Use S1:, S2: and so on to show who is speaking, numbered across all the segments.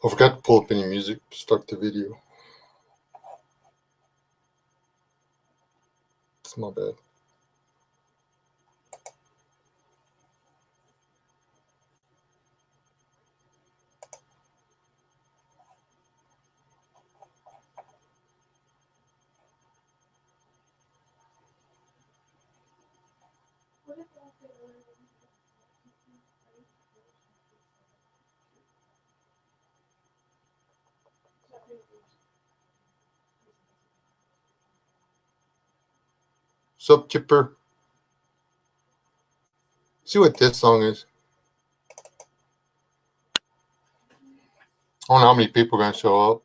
S1: I forgot to pull up any music to start the video. It's my bad. Sup, Chipper? See what this song is. I don't know how many people are going to show up.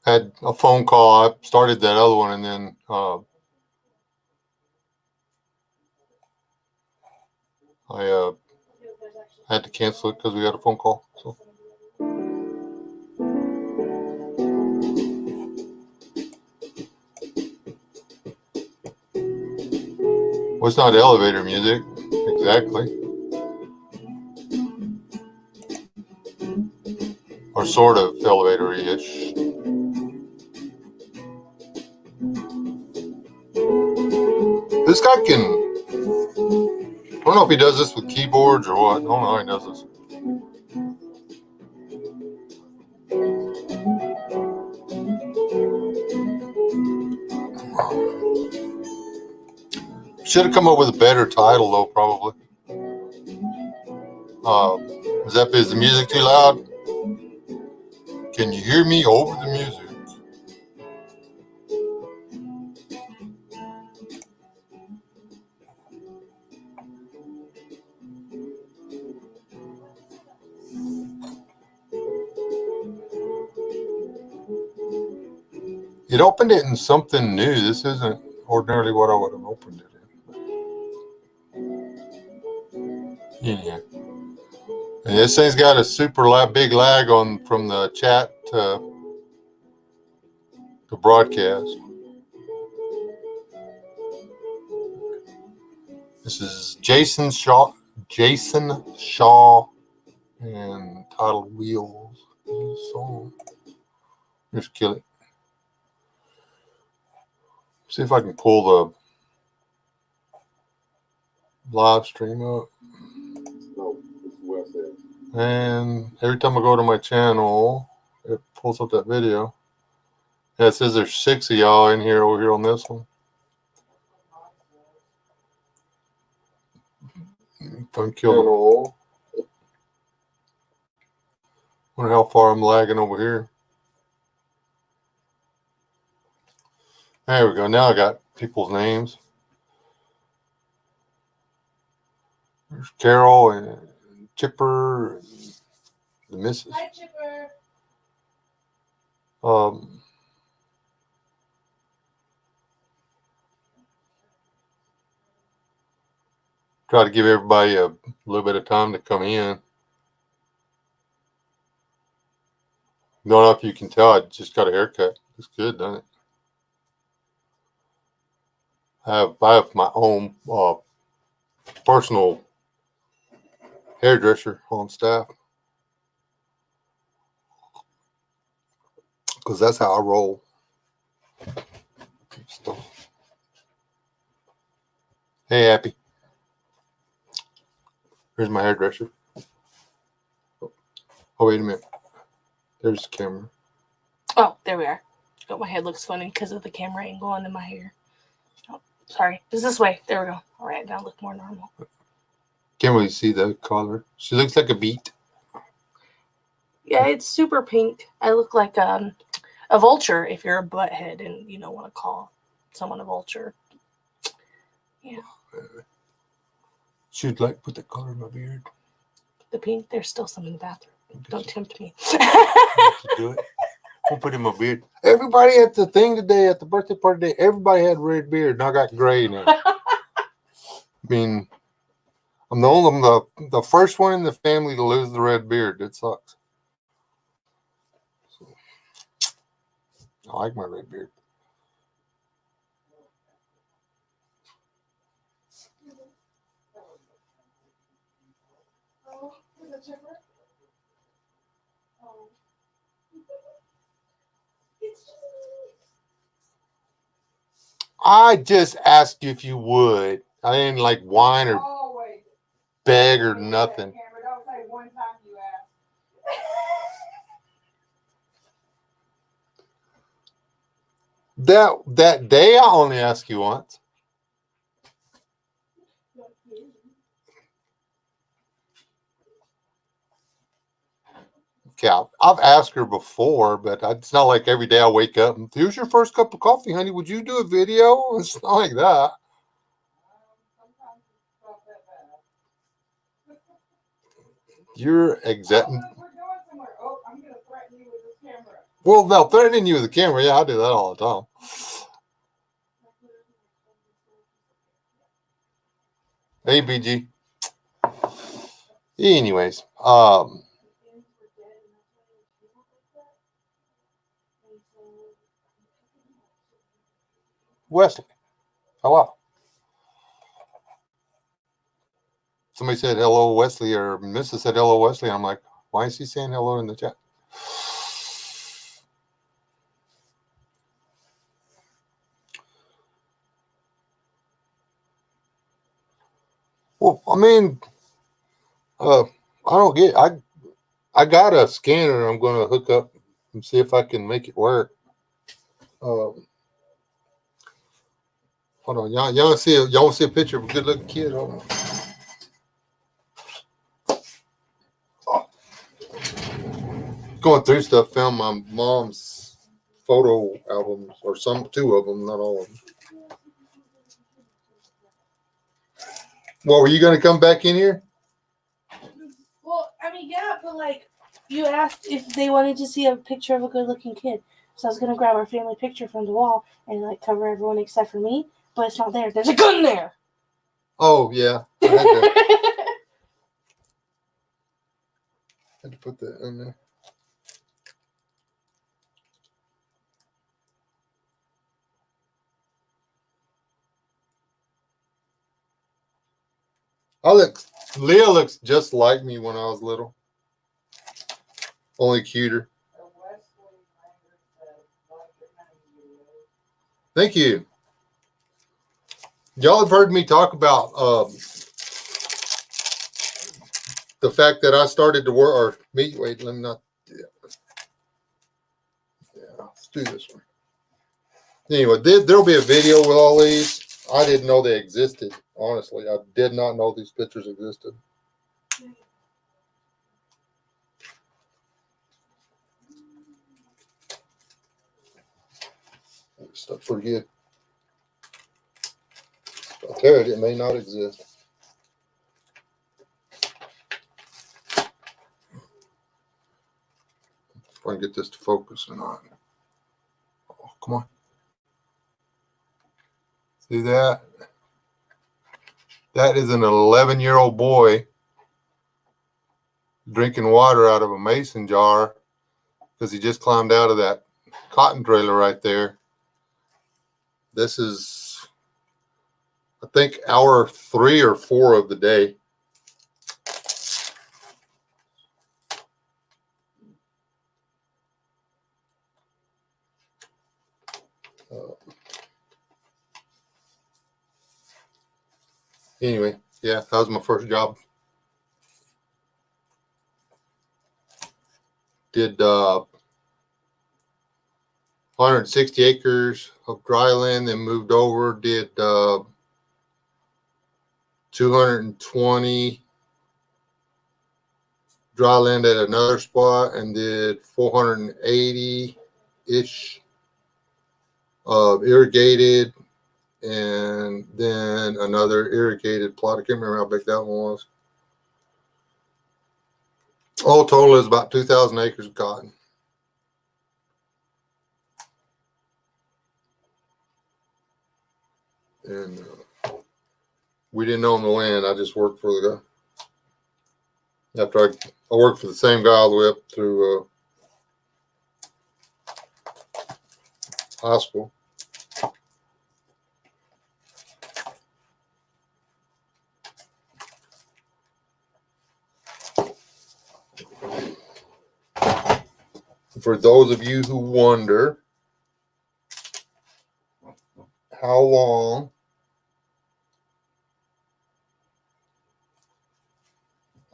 S1: Had a phone call. I started that other one, and then I had to cancel it because we got a phone call. So. Well, it's not elevator music, exactly. Or sort of elevator-ish. This guy can... I don't know if he does this with keyboards or what. I don't know how he does this. Should have come up with a better title, though, probably. Is the music too loud? Can you hear me over the music? It opened it in something new. This isn't ordinarily what I would have opened it in. Yeah. And this thing's got a super big lag on from the chat to the broadcast. This is Jason Shaw, and titled Wheels. Song. Just kill it. See if I can pull the live stream up. And every time I go to my channel, it pulls up that video. Yeah, it says there's 6 of y'all in here over here on this one. Don't kill them. Wonder how far I'm lagging over here. There we go. Now I got people's names. There's Carol and Chipper and the missus.
S2: Hi, Chipper.
S1: Try to give everybody a little bit of time to come in. Don't know if you can tell, I just got a haircut. It's good, doesn't it? I have my own personal hairdresser on staff. Because that's how I roll. Hey, Happy. Here's my hairdresser. Oh, wait a minute. There's the camera.
S2: Oh, there we are. Oh, my head looks funny because of the camera angle and in my hair. Oh, sorry. It's this way. There we go. All right, now I look more normal.
S1: Can't really see the color. She looks like a beet.
S2: Yeah, it's super pink. I look like a vulture if you're a butthead and you don't want to call someone a vulture. Yeah.
S1: She'd like to put that color in my beard.
S2: The pink, there's still some in the bathroom. Don't tempt me.
S1: Do it. We'll put in my beard. Everybody at the thing today, at the birthday party today, everybody had red beard, and I got gray now. I mean, I'm the first one in the family to lose the red beard. It sucks. So, I like my red beard. I just asked you if you would. I didn't like whine or
S3: Always.
S1: beg or
S3: Say that,
S1: nothing.
S3: Cameron, don't say one time you asked.
S1: That day I only asked you once. Yeah, I've asked her before, but it's not like every day I wake up and here's your first cup of coffee, honey. Would you do a video? It's not like that.
S3: Sometimes it's not that bad.
S1: You're exact.
S3: Oh, look, we're going somewhere. Oh, I'm going to threaten you with this camera.
S1: Well, no, threatening you with the camera. Yeah, I do that all the time. Hey, BG. Anyways, Wesley, hello. Somebody said hello, Wesley, or Mrs. said hello, Wesley. I'm like, why is he saying hello in the chat? Well, I mean, I don't get. I got a scanner. I'm going to hook up and see if I can make it work. Hold on, y'all want to see a picture of a good looking kid? Hold on. Going through stuff, found my mom's photo albums, or two of them, not all of them. Well, were you going to come back in here?
S2: Well, I mean, yeah, but like, you asked if they wanted to see a picture of a good-looking kid, so I was gonna grab our family picture from the wall and like cover everyone except for me, but it's not there. There's a gun there.
S1: Oh yeah, I had to put that in there. Leah looks just like me when I was little, only cuter. Thank you. Y'all have heard me talk about the fact that I started to work or meet. Wait, let me not. Yeah, let's do this one. Anyway, there'll be a video with all these. I didn't know they existed. Honestly, I did not know these pictures existed. Stuff pretty good. I'll tell you, it may not exist. If I can get this to focus or not. Oh, come on. See that? That is an 11-year-old boy drinking water out of a mason jar because he just climbed out of that cotton trailer right there. This is, I think, hour 3 or 4 of the day. Anyway, yeah, that was my first job. Did 160 acres of dry land, then moved over, did 220 dry land at another spot, and did 480-ish of irrigated, and then another irrigated plot. I can't remember how big that one was. All total is about 2,000 acres of cotton. And we didn't own the land. I just worked for the guy. After I worked for the same guy all the way up through high school. For those of you who wonder how long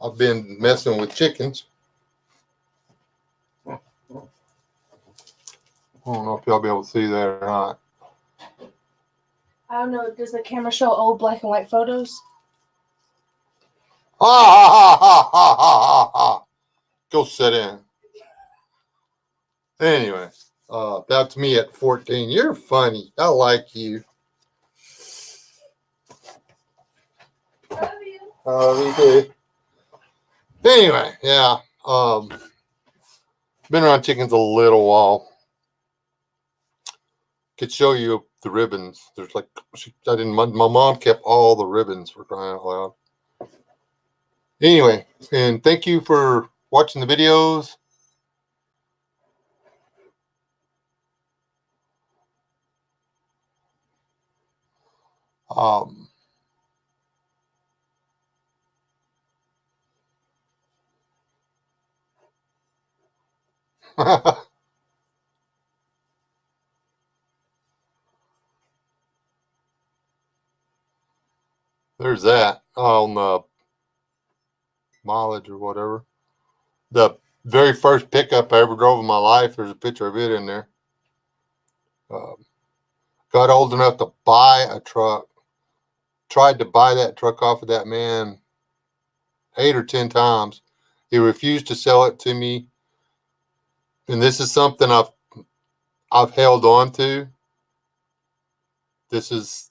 S1: I've been messing with chickens. I don't know if y'all be able to see that or not.
S2: I don't know. Does the camera show old black and white photos?
S1: Ha ha ha ha ha ha ha. Go sit in. Anyway, that's me at 14. You're funny. I like you.
S2: Love you.
S1: Me too. Anyway, yeah. Been around chickens a little while. Could show you the ribbons. There's like my mom kept all the ribbons, for crying out loud. Anyway, and thank you for watching the videos. There's that on the mileage or whatever. The very first pickup I ever drove in my life, there's a picture of it in there. Got old enough to buy a truck. Tried to buy that truck off of that man 8 or 10 times. He refused to sell it to me. And this is something I've held on to. This is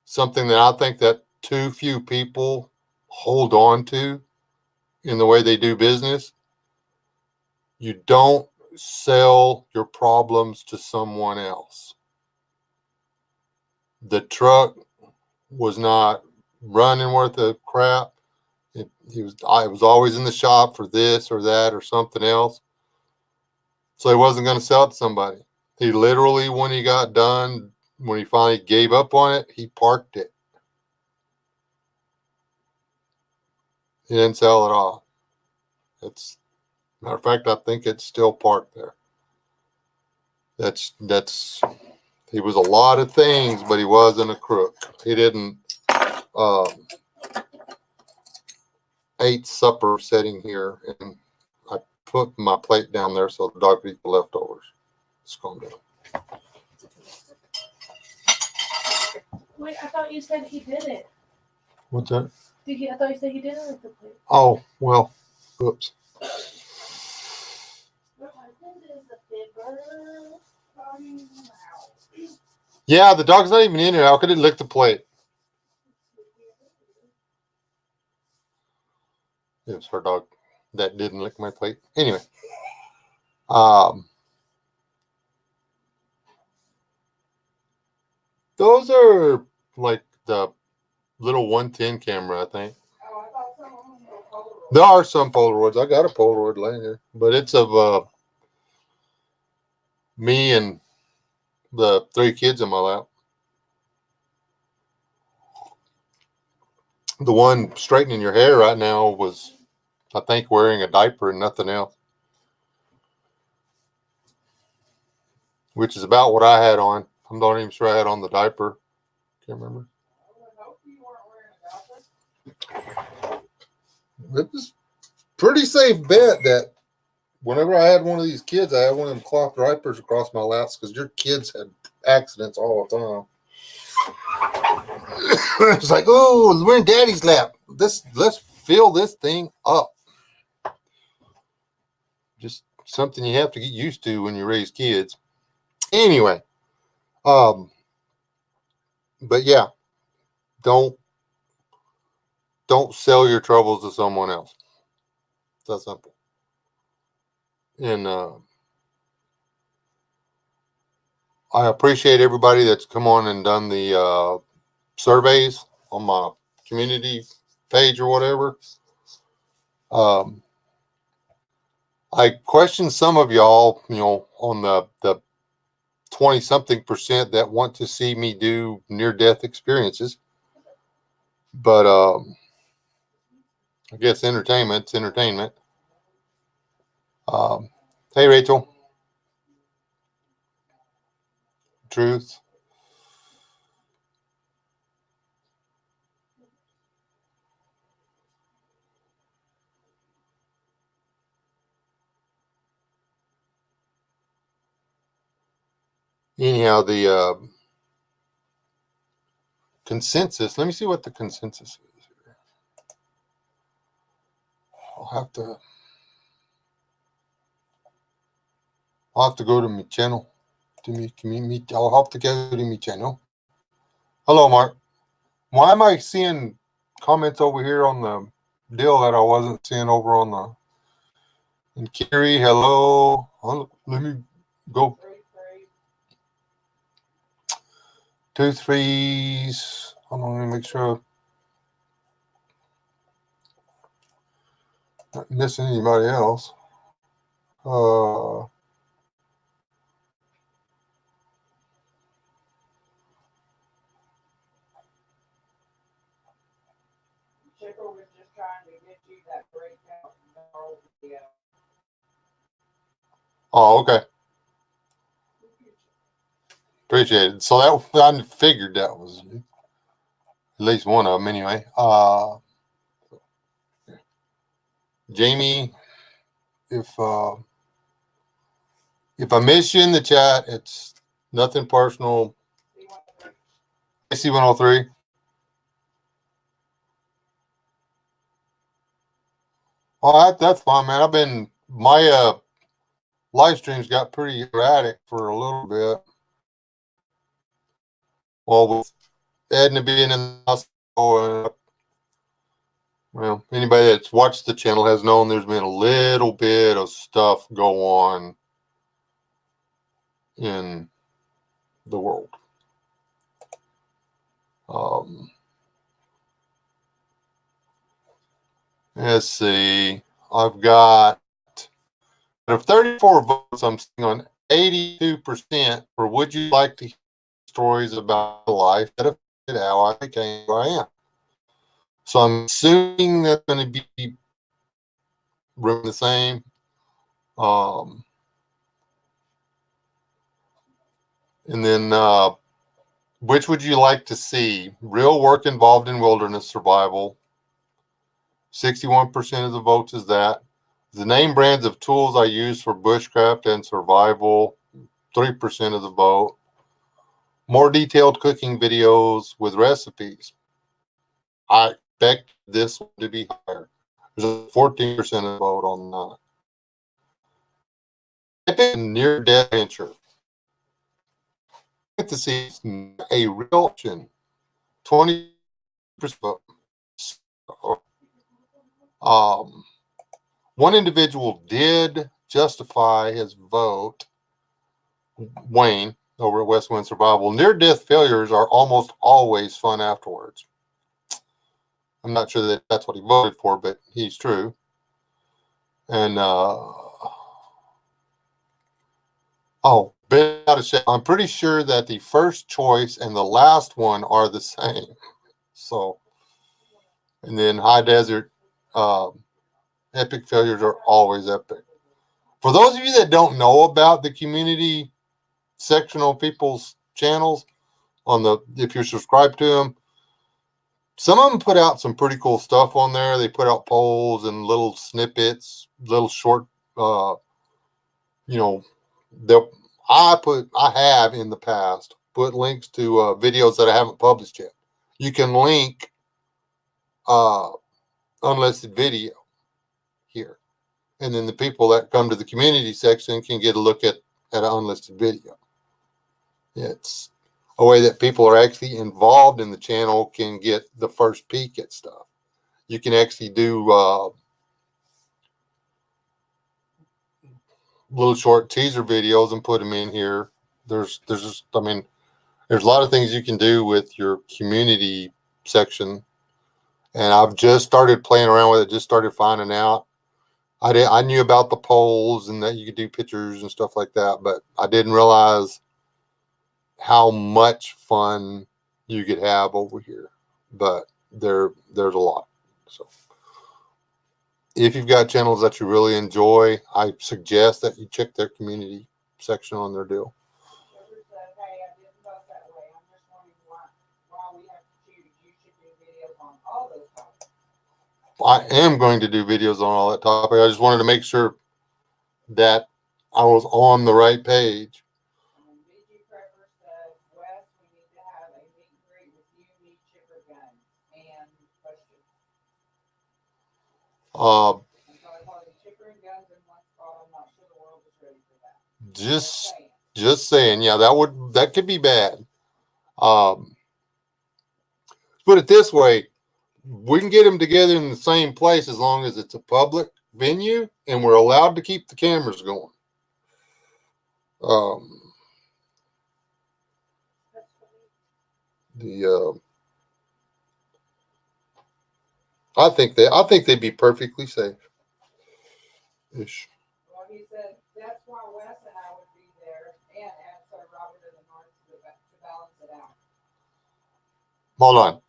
S1: something that I think that too few people hold on to in the way they do business. You don't sell your problems to someone else. The truck was not running worth of crap. I was always in the shop for this or that or something else. So he wasn't going to sell it to somebody. He literally, when he got done, when he finally gave up on it, he parked it. He didn't sell it off. Matter of fact, I think it's still parked there. He was a lot of things, but he wasn't a crook. He didn't ate supper sitting here, and I put my plate down there so the dog could eat the leftovers. Just calm down.
S2: Wait, I thought you said he did it.
S1: What's that?
S2: I thought you said he did it with the plate.
S1: Oh, well, oops.
S2: What happened is the paper.
S1: Yeah, the dog's not even in here. How could it lick the plate? It was her dog that didn't lick my plate. Anyway. Those are like the little 110 camera, I think.
S3: Oh, I thought some of them were Polaroid.
S1: There are some Polaroids. I got a Polaroid laying here, but it's of me and the 3 kids in my lap. The one straightening your hair right now was, I think, wearing a diaper and nothing else, which is about what I had on. I'm not even sure I had on the diaper. Can't remember.
S3: I hope you weren't wearing a diaper.
S1: It was pretty safe bet that whenever I had one of these kids, I had one of them cloth diapers across my laps because your kids had accidents all the time. It's like, oh, we're in daddy's lap. Let's fill this thing up. Just something you have to get used to when you raise kids. Anyway, but yeah, don't sell your troubles to someone else. It's that simple. And I appreciate everybody that's come on and done the surveys on my community page or whatever. I question some of y'all, on the 20-something% that want to see me do near-death experiences. But I guess entertainment's entertainment. Hey, Rachel. Truth. anyhow, the consensus. Let me see what the consensus is here. I'll have to go to my channel. I'll have to go to my channel. Hello, Mark. Why am I seeing comments over here on the deal that I wasn't seeing over on the? And Carrie, hello. Let me go. 2 3s. Hold on, let me make sure I'm not missing anybody else.
S3: Chipper was just trying to get you that breakout video.
S1: Oh, okay. Appreciate it. So that I figured that was at least one of them anyway. Jamie, if I miss you in the chat, it's nothing personal. AC103. Oh, that's fine, man. My live streams got pretty erratic for a little bit. Well, with Edna being in the hospital, well, anybody that's watched the channel has known there's been a little bit of stuff go on in the world. Let's see. I've got out of 34 votes, I'm sitting on 82% for would you like to hear stories about life that affected how I became who I am. So I'm assuming that's going to be the same. And then which would you like to see? Real work involved in wilderness survival. 61% of the votes is that. The name brands of tools I use for bushcraft and survival. 3% of the vote. More detailed cooking videos with recipes. I expect this one to be higher. There's a 14% of the vote on that. Epic near-death adventure. To see a real option. 20% vote. One individual did justify his vote, Wayne, over at West Wind Survival. Near-death failures are almost always fun afterwards. I'm not sure that that's what he voted for, but he's true. And I'm pretty sure that the first choice and the last one are the same. So, and then high desert, epic failures are always epic. For those of you that don't know about the community section on people's channels, if you're subscribed to them, some of them put out some pretty cool stuff on there. They put out polls and little snippets, little short, I have in the past put links to videos that I haven't published yet. You can link unlisted video here. And then the people that come to the community section can get a look at an unlisted video. It's a way that people are actually involved in the channel can get the first peek at stuff. You can actually do little short teaser videos and put them in here. There's a lot of things you can do with your community section. And I've just started playing around with it, just started finding out. I knew about the polls and that you could do pictures and stuff like that, but I didn't realize how much fun you could have over here. But there's a lot. So if you've got channels that you really enjoy, I suggest that you check their community section on their deal.
S3: Chipper said, hey, I didn't vote that way. I'm just wondering why we have to choose. You should do videos on all those topics.
S1: I am going to do videos on all that topic. I just wanted to make sure that I was on the right page.
S3: Veggie prepper So I call it chipper and guns in one spot. I'm not sure the world is ready for that.
S1: Just
S3: Saying.
S1: just saying, yeah, that could be bad. Put it this way, we can get them together in the same place as long as it's a public venue and we're allowed to keep the cameras going. I think they'd be perfectly safe. Ish.
S3: Well, he said that's why Wes and I would be there and ask Sir Robert in the North to balance it out.
S1: Hold on.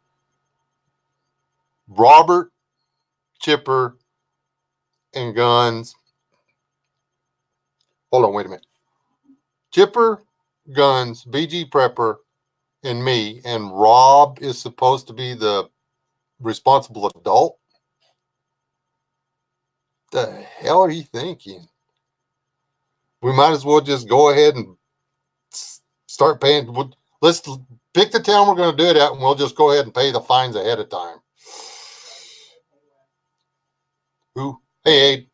S1: Robert, Chipper, and Guns. Hold on, wait a minute. Chipper, Guns, BG Prepper, and me, and Rob is supposed to be the responsible adult. The hell are you thinking? We might as well just go ahead and start paying. Let's pick the town we're going to do it at, and we'll just go ahead and pay the fines ahead of time. Who? Hey, Aid.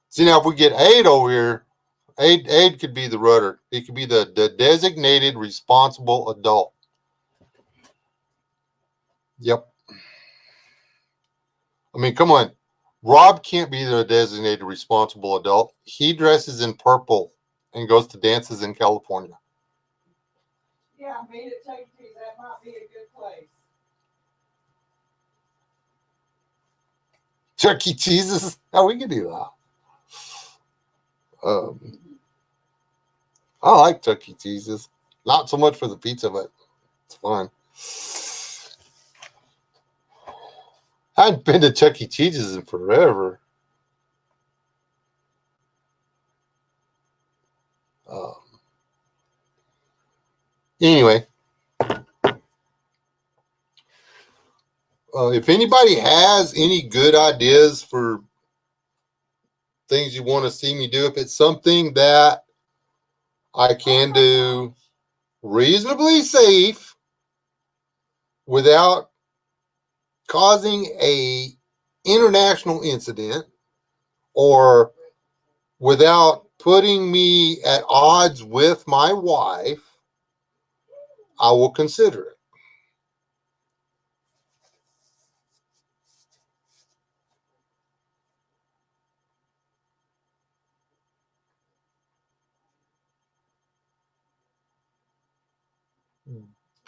S1: See, now if we get Aid over here, Aid could be the rudder. He could be the designated responsible adult. Yep. I mean, come on. Rob can't be the designated responsible adult. He dresses in purple and goes to dances in California.
S3: Yeah, meet at Chuck E. Cheese. That might be a good place.
S1: Chuck E. Cheese's? Oh, we can do that. I like Chuck E. Cheese's. Not so much for the pizza, but it's fun. I haven't been to Chuck E. Cheese's in forever. Anyway, if anybody has any good ideas for things you want to see me do, if it's something that I can do reasonably safe without causing a international incident or without putting me at odds with my wife, I will consider it.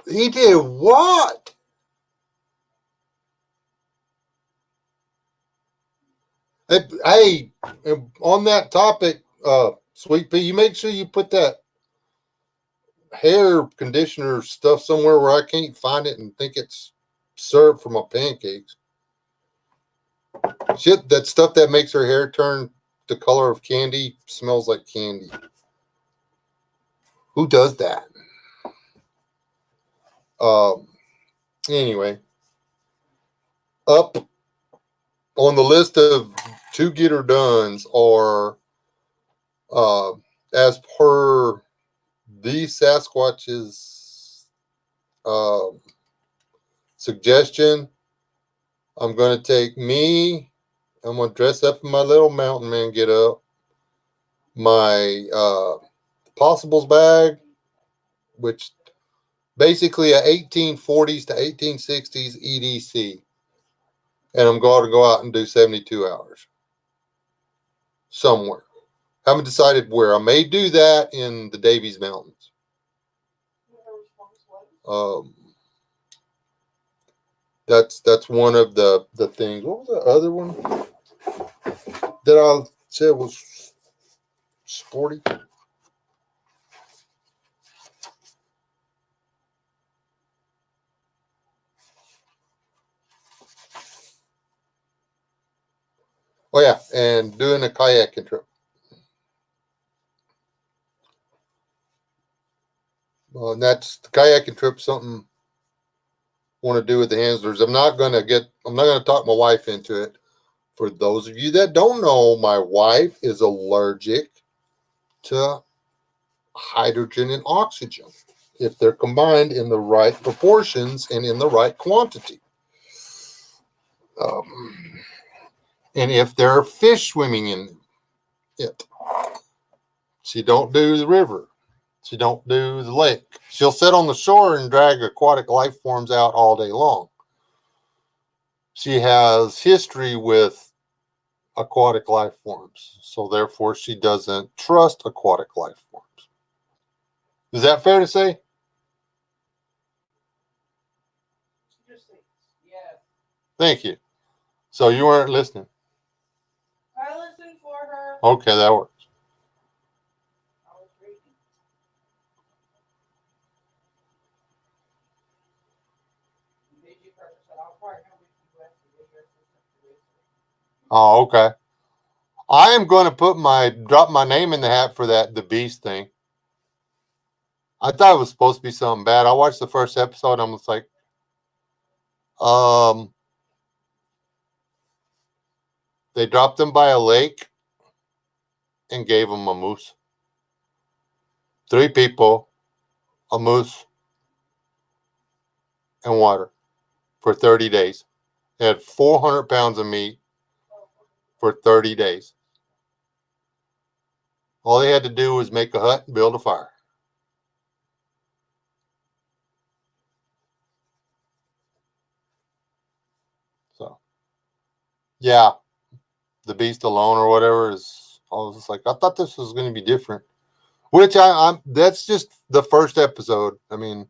S1: He did what? Hey, on that topic, Sweet Pea, you make sure you put that hair conditioner stuff somewhere where I can't find it and think it's syrup for my pancakes. Shit, that stuff that makes her hair turn the color of candy smells like candy. Who does that? Anyway, up on the list of to get her dones are, as per the Sasquatch's suggestion, I'm going to take me. I'm going to dress up in my little mountain man get up. My possibles bag, which basically a 1840s to 1860s EDC. And I'm going to go out and do 72 hours somewhere. Haven't decided where. I may do that in the Davies Mountains. That's one of the things. What was the other one that I said was sporty? Oh yeah, and doing a kayaking trip. And that's the kayaking trip. Something I want to do with the Hanslers. I'm not going to talk my wife into it. For those of you that don't know, my wife is allergic to hydrogen and oxygen if they're combined in the right proportions and in the right quantity. And if there are fish swimming in it, she don't do the river. She don't do the lake. She'll sit on the shore and drag aquatic life forms out all day long. She has history with aquatic life forms, so therefore she doesn't trust aquatic life forms. Is that fair to say?
S3: Yes.
S1: Thank you. So you weren't listening.
S2: I listened for her.
S1: Okay, that works.
S3: I was reading. The VG person said, I'll partner with you as the video assistant producer.
S1: Oh, okay. I am going to drop my name in the hat for the beast thing. I thought it was supposed to be something bad. I watched the first episode. I'm just like, they dropped him by a lake and gave him a moose. 3 people, a moose, and water for 30 days. They had 400 pounds of meat for 30 days. All they had to do was make a hut and build a fire. So, yeah, the beast alone or whatever is. I was just like, I thought this was going to be different. Which I'm. That's just the first episode. I mean,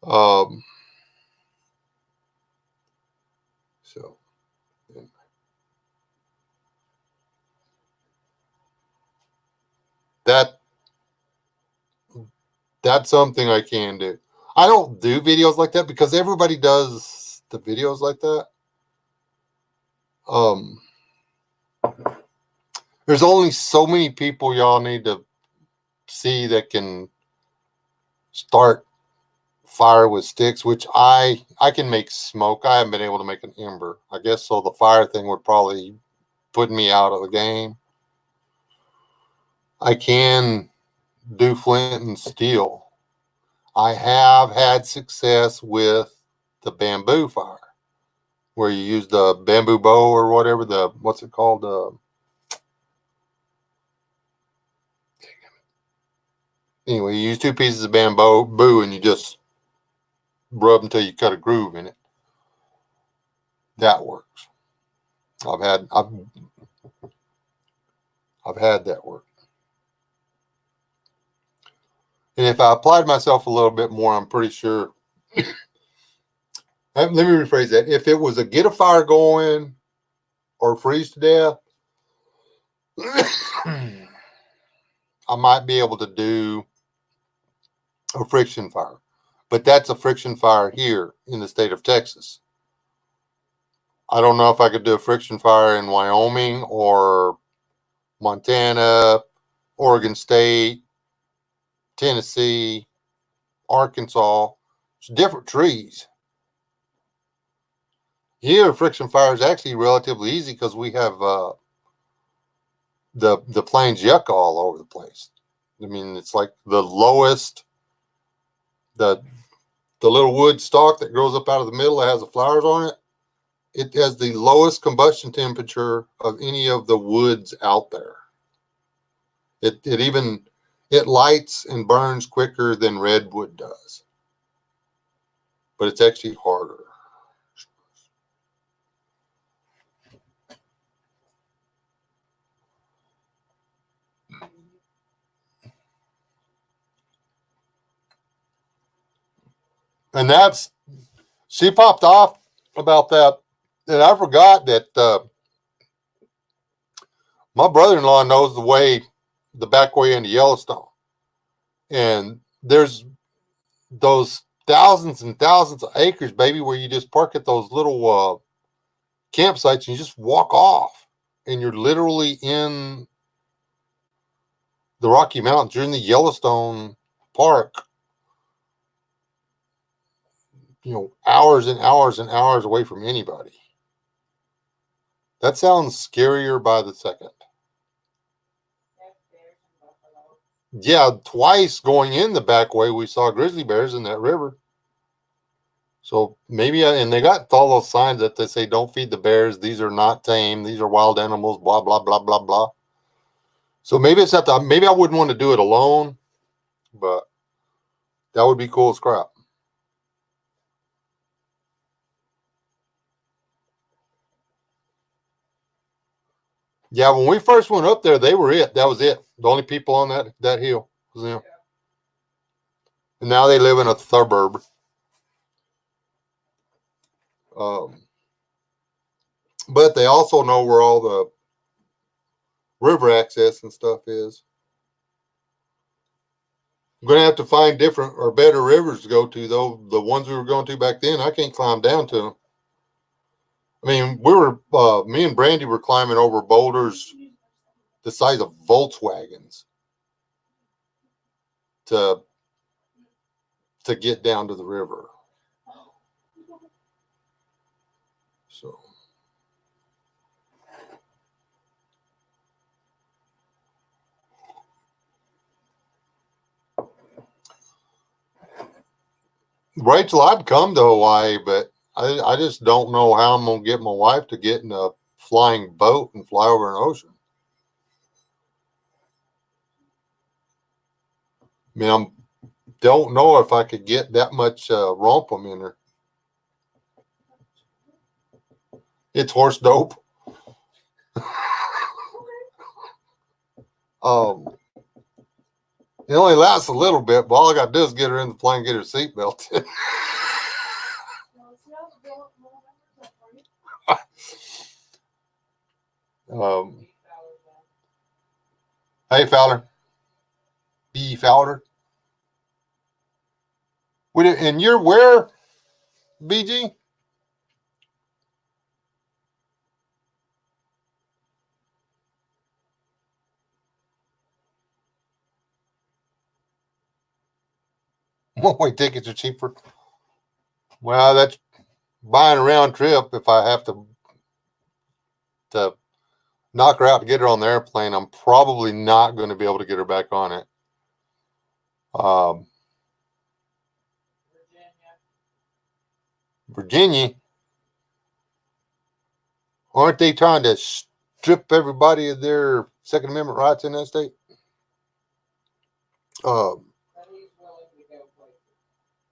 S1: so that's something I can do. I don't do videos like that because everybody does the videos like that. There's only so many people y'all need to see that can start fire with sticks, which I can make smoke. I haven't been able to make an ember. I guess so the fire thing would probably put me out of the game. I can do flint and steel. I have had success with the bamboo fire, where you use the bamboo bow or whatever, what's it called? Anyway, you use 2 pieces of bamboo and you just rub until you cut a groove in it. That works. I've had that work. And if I applied myself a little bit more, I'm pretty sure. Let me rephrase that. If it was a get a fire going or freeze to death, I might be able to do a friction fire. But that's a friction fire here in the state of Texas. I don't know if I could do a friction fire in Wyoming or Montana, Oregon State, Tennessee, Arkansas. It's different trees. Here, friction fire is actually relatively easy because we have the plains yucca all over the place. I mean, it's like the lowest, the little wood stalk that grows up out of the middle that has the flowers on it. It has the lowest combustion temperature of any of the woods out there. It lights and burns quicker than redwood does, but it's actually harder. And she popped off about that. And I forgot that my brother-in-law knows the back way into Yellowstone. And there's those thousands and thousands of acres, baby, where you just park at those little campsites and you just walk off. And you're literally in the Rocky Mountains. You're in the Yellowstone Park. Hours and hours and hours away from anybody. That sounds scarier by the second. Yeah, twice going in the back way, we saw grizzly bears in that river. So maybe, and they got all those signs that they say, don't feed the bears. These are not tame. These are wild animals, blah, blah, blah, blah, blah. So maybe it's not maybe I wouldn't want to do it alone, but that would be cool as crap. Yeah, when we first went up there, they were it. That was it. The only people on that hill was them. And now they live in a suburb. But they also know where all the river access and stuff is. I'm going to have to find different or better rivers to go to, though. The ones we were going to back then, I can't climb down to them. I mean, me and Brandy were climbing over boulders the size of Volkswagens to get down to the river. So. Rachel, I'd come to Hawaii, but I just don't know how I'm going to get my wife to get in a flying boat and fly over an ocean. I mean, I don't know if I could get that much rompum in her. It's horse dope. It only lasts a little bit, but all I got to do is get her in the plane, get her seatbelt. Hey, Fowler. B. Fowler. And you're where, BG? One-way tickets are cheaper. Well, that's buying a round trip. If I have to knock her out to get her on the airplane, I'm probably not going to be able to get her back on it. Virginia, aren't they trying to strip everybody of their Second Amendment rights in that state?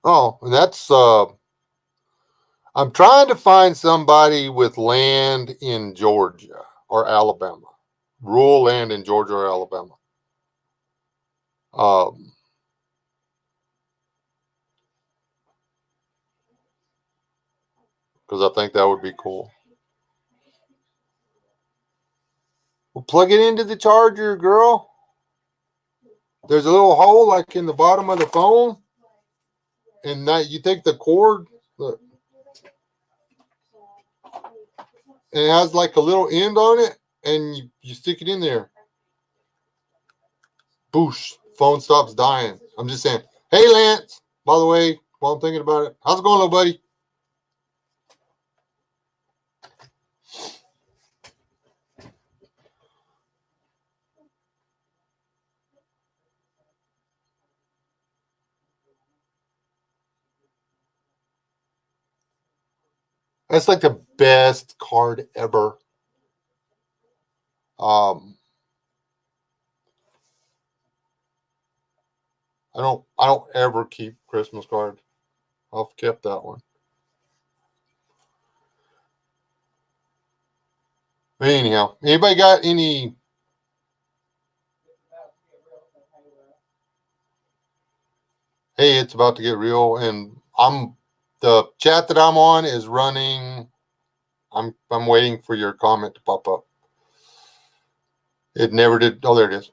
S1: And that's I'm trying to find somebody with land in Georgia or Alabama, rural land in Georgia or Alabama. Because I think that would be cool. Well, plug it into the charger, girl. There's a little hole like in the bottom of the phone, and that you take the cord. Look. And it has like a little end on it, and you stick it in there. Boosh. Phone stops dying. I'm just saying. Hey, Lance. By the way, while I'm thinking about it, how's it going, little buddy? That's like the best card ever. I don't ever keep Christmas cards. I've kept that one. Anyhow, anybody got any? Hey, it's about to get real, and the chat that I'm on is running. I'm waiting for your comment to pop up. It never did. Oh, there it is.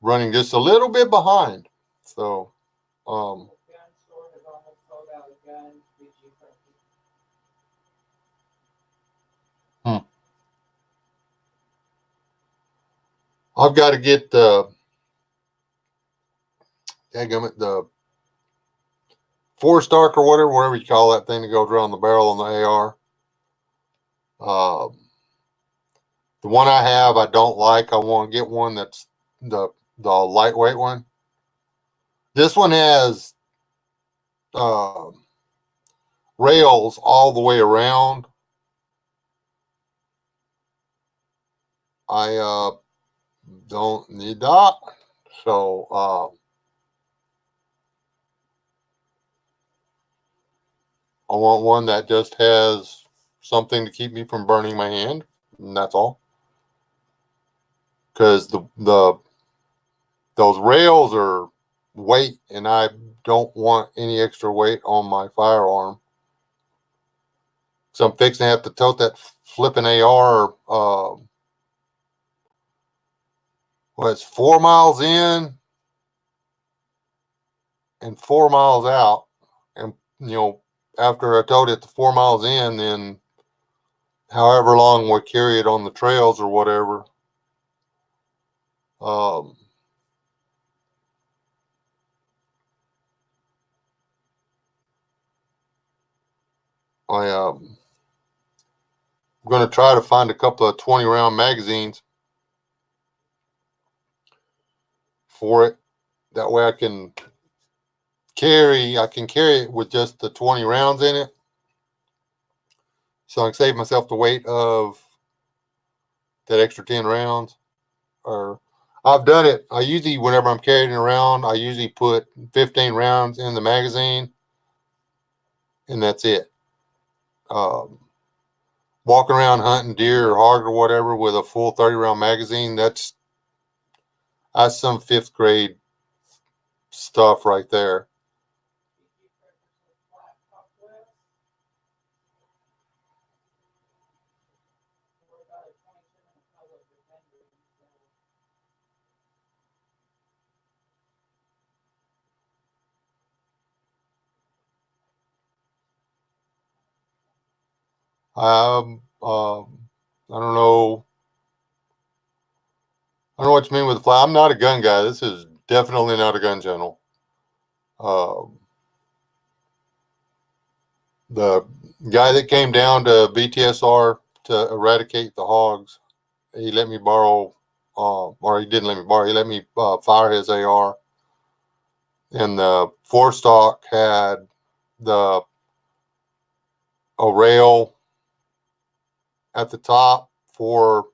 S1: Running just a little bit behind. So, I've got to get the 4-star or whatever you call that thing that goes around the barrel on the AR. The one I have, I don't like. I want to get one that's the lightweight one. This one has rails all the way around. I don't need that. So I want one that just has something to keep me from burning my hand, and that's all. Because those rails are weight, and I don't want any extra weight on my firearm. So I'm fixing to have to tote that flipping AR. Well, it's 4 miles in and 4 miles out, and after I towed it to 4 miles in, then however long we carry it on the trails or whatever. I'm going to try to find a couple of 20 round magazines for it. That way I can carry it with just the 20 rounds in it. So I can save myself the weight of that extra 10 rounds. Or I've done it. I usually, whenever I'm carrying it around, I usually put 15 rounds in the magazine, and that's it. Walking around hunting deer or hog or whatever with a full 30 round magazine, that's some 5th grade stuff right there. I don't know. I don't know what you mean with the fly. I'm not a gun guy. This is definitely not a gun channel. The guy that came down to BTSR to eradicate the hogs, he let me borrow, or he didn't let me borrow, he let me fire his AR. And the forestock had a rail at the top for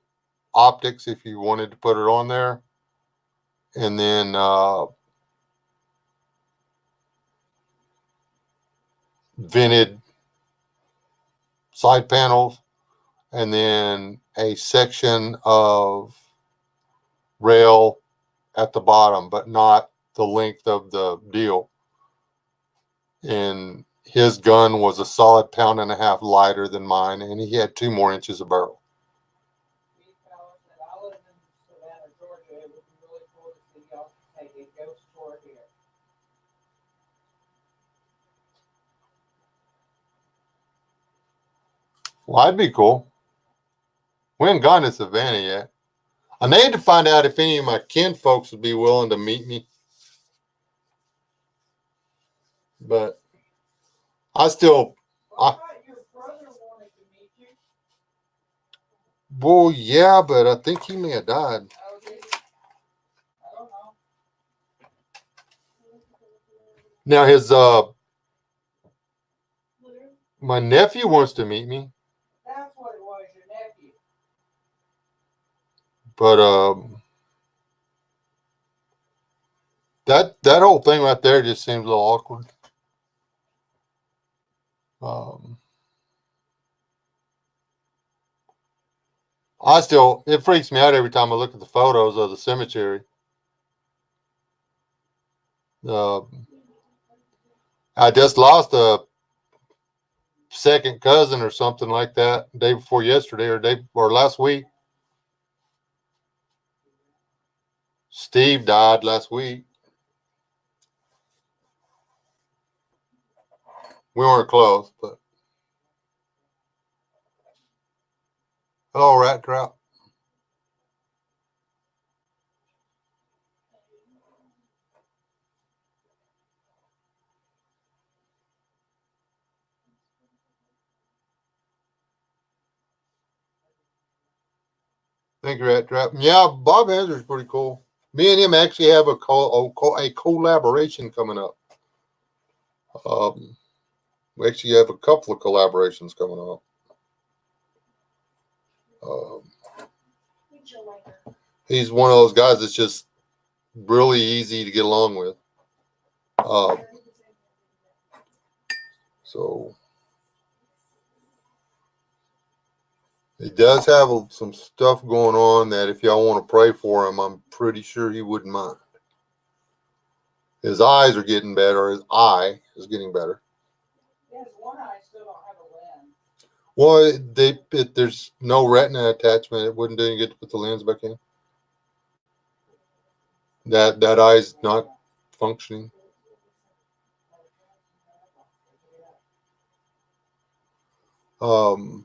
S1: optics if you wanted to put it on there. And then vented side panels, and then a section of rail at the bottom, but not the length of the deal. And his gun was a solid 1.5 pounds lighter than mine, and he had 2 more inches of barrel.
S3: I live in Savannah, Georgia. It would be really cool to see y'all take a ghost tour here.
S1: Well, that'd be cool. We haven't gone to Savannah yet. I need to find out if any of my kin folks would be willing to meet me. But I still,
S3: I thought your brother wanted to meet you.
S1: well, yeah, but I think he may have died.
S3: Oh, did he? I don't know.
S1: Now my nephew wants to meet me,
S3: That's what it was, your nephew.
S1: but that whole thing right there just seems a little awkward. It freaks me out every time I look at the photos of the cemetery. I just lost a second cousin or something like that day before yesterday or last week. Steve died last week. We weren't close, but hello, Rat Trap. Thank you, Rat Trap. Yeah, Bob Hazard's pretty cool. Me and him actually have a collaboration coming up. We actually have a couple of collaborations coming up. He's one of those guys that's just really easy to get along with. So he does have some stuff going on that if y'all want to pray for him, I'm pretty sure he wouldn't mind. His eyes are getting better. His eye is getting better.
S3: His one eye still don't have a lens.
S1: Well, there's no retina attachment. It wouldn't do any good to put the lens back in. That eye's not functioning. Well,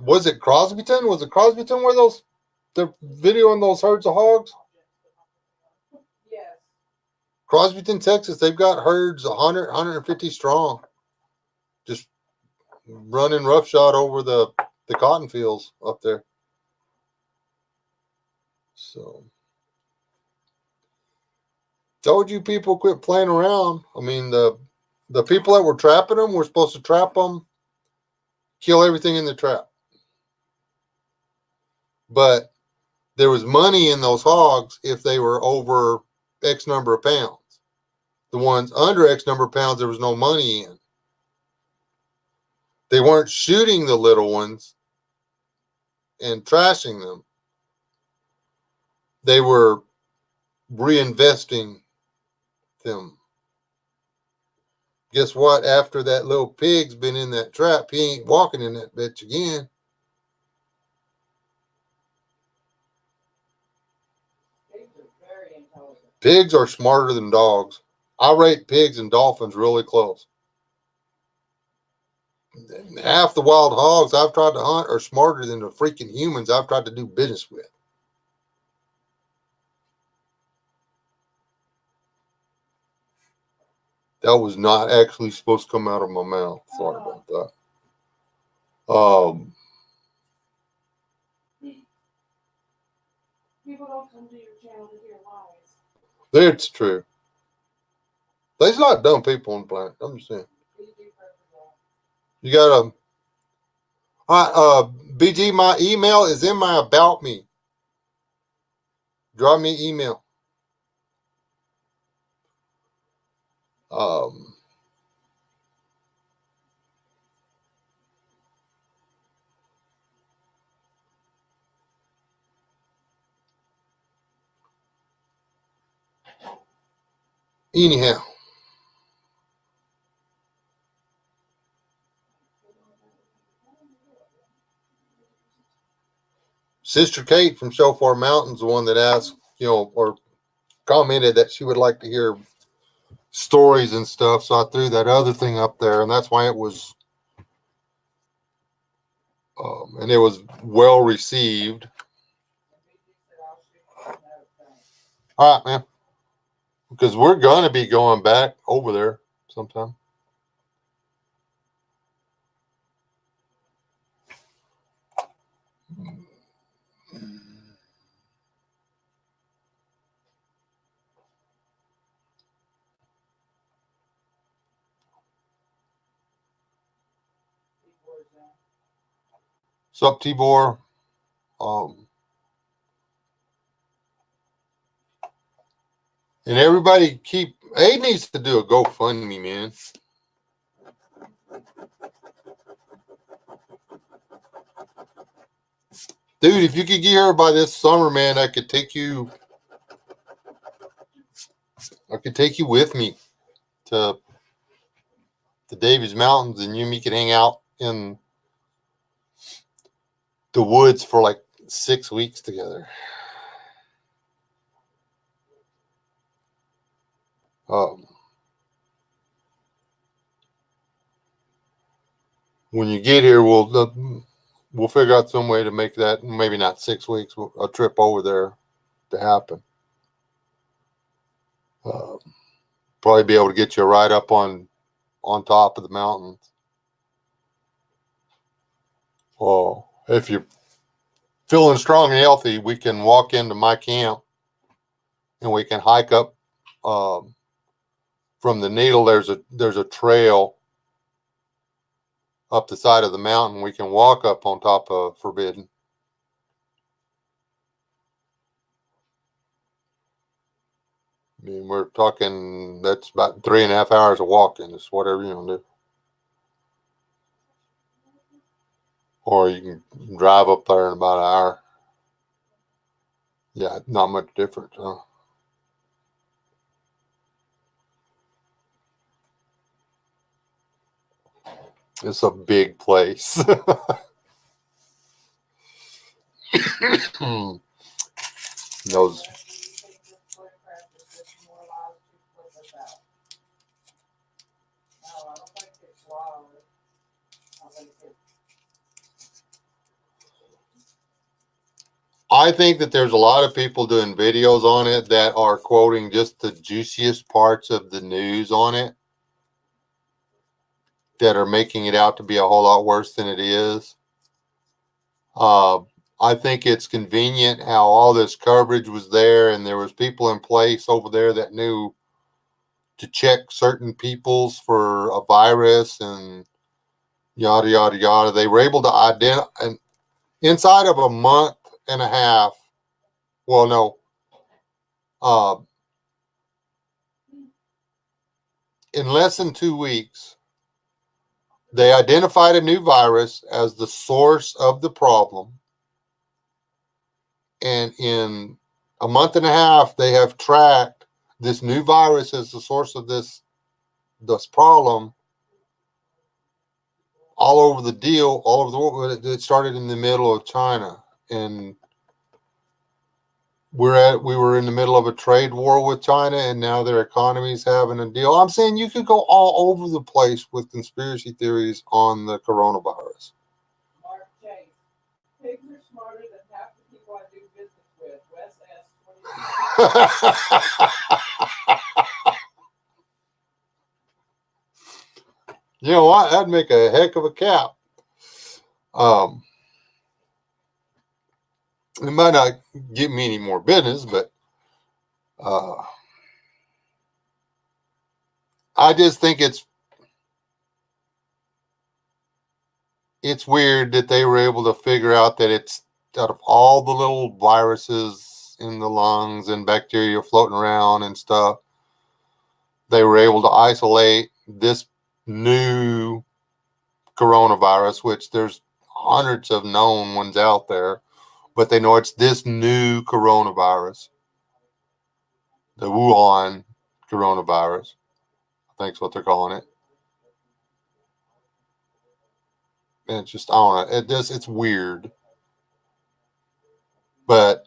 S1: was it Crosbyton? Was it Crosbyton where the video on those herds of hogs?
S3: Yes.
S1: Crosbyton, Texas, they've got herds 100, 150 strong. Just running roughshod over the cotton fields up there. So, told you people quit playing around. I mean, the people that were trapping them were supposed to trap them, kill everything in the trap. But there was money in those hogs if they were over X number of pounds. The ones under X number of pounds, there was no money in. They weren't shooting the little ones and trashing them. They were reinvesting them. Guess what? After that little pig's been in that trap, he ain't walking in that bitch again.
S3: Pigs are very intelligent.
S1: Pigs are smarter than dogs. I rate pigs and dolphins really close. Half the wild hogs I've tried to hunt are smarter than the freaking humans I've tried to do business with. That was not actually supposed to come out of my mouth. Sorry about that.
S2: People don't come to your channel to hear lies.
S1: It's true. There's a lot of dumb people on the planet. I'm just saying. You got BG, my email is in my about me. Drop me an email. Anyhow. Sister Kate from Shofar Mountains, the one that asked, or commented that she would like to hear stories and stuff. So I threw that other thing up there, and that's why it was, and it was well received. All right, man. Because we're going to be going back over there sometime. What's up, Tibor? And everybody Aid needs to do a GoFundMe, man. Dude, if you could get here by this summer, man, I could take you with me to the Davies Mountains, and you and me could hang out in the woods for like 6 weeks together. When you get here, we'll figure out some way to make that, maybe not 6 weeks, a trip over there to happen. Probably be able to get you right up on top of the mountains. Oh, if you're feeling strong and healthy, we can walk into my camp and we can hike up from the Needle. There's a trail up the side of the mountain. We can walk up on top of Forbidden. I mean, we're talking, that's about 3.5 hours of walking. It's whatever you want to do. Or you can drive up there in about an hour. Yeah, not much difference, huh? It's a big place. Those. I think that there's a lot of people doing videos on it that are quoting just the juiciest parts of the news on it, that are making it out to be a whole lot worse than it is. I think it's convenient how all this coverage was there and there was people in place over there that knew to check certain peoples for a virus and yada, yada, yada. They were able to identify, and inside of a month and a half, well, no, in less than 2 weeks, they identified a new virus as the source of the problem. And in a month and a half, they have tracked this new virus as the source of this problem all over the deal, all over the world. It started in the middle of China, and we were in the middle of a trade war with China, and now their economy's having a deal. I'm saying you could go all over the place with conspiracy theories on the coronavirus.
S3: Mark Chase. Pigs are smarter than half the people I do business with. Wes S.
S1: You know what? That'd make a heck of a cap. It might not give me any more business, but I just think it's weird that they were able to figure out that it's out of all the little viruses in the lungs and bacteria floating around and stuff, they were able to isolate this new coronavirus, which there's hundreds of known ones out there, but they know it's this new coronavirus, the Wuhan coronavirus, I think is what they're calling it. And it's just, I don't know, it's weird. But,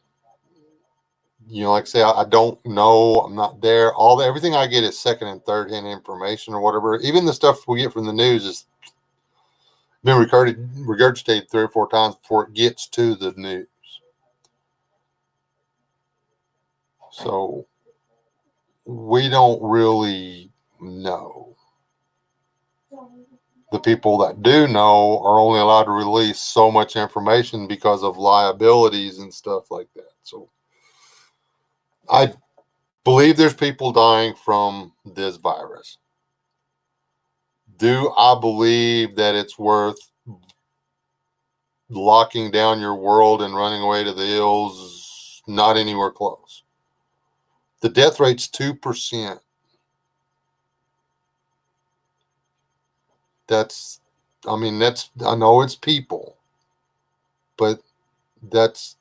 S1: you know, like I say, I don't know, I'm not there. Everything I get is second and third hand information or whatever. Even the stuff we get from the news is been regurgitated 3 or 4 times before it gets to the news. So we don't really know. The people that do know are only allowed to release so much information because of liabilities and stuff like that. So I believe there's people dying from this virus. Do I believe that it's worth locking down your world and running away to the hills? Not anywhere close. The death rate's 2%. I know it's people, but that's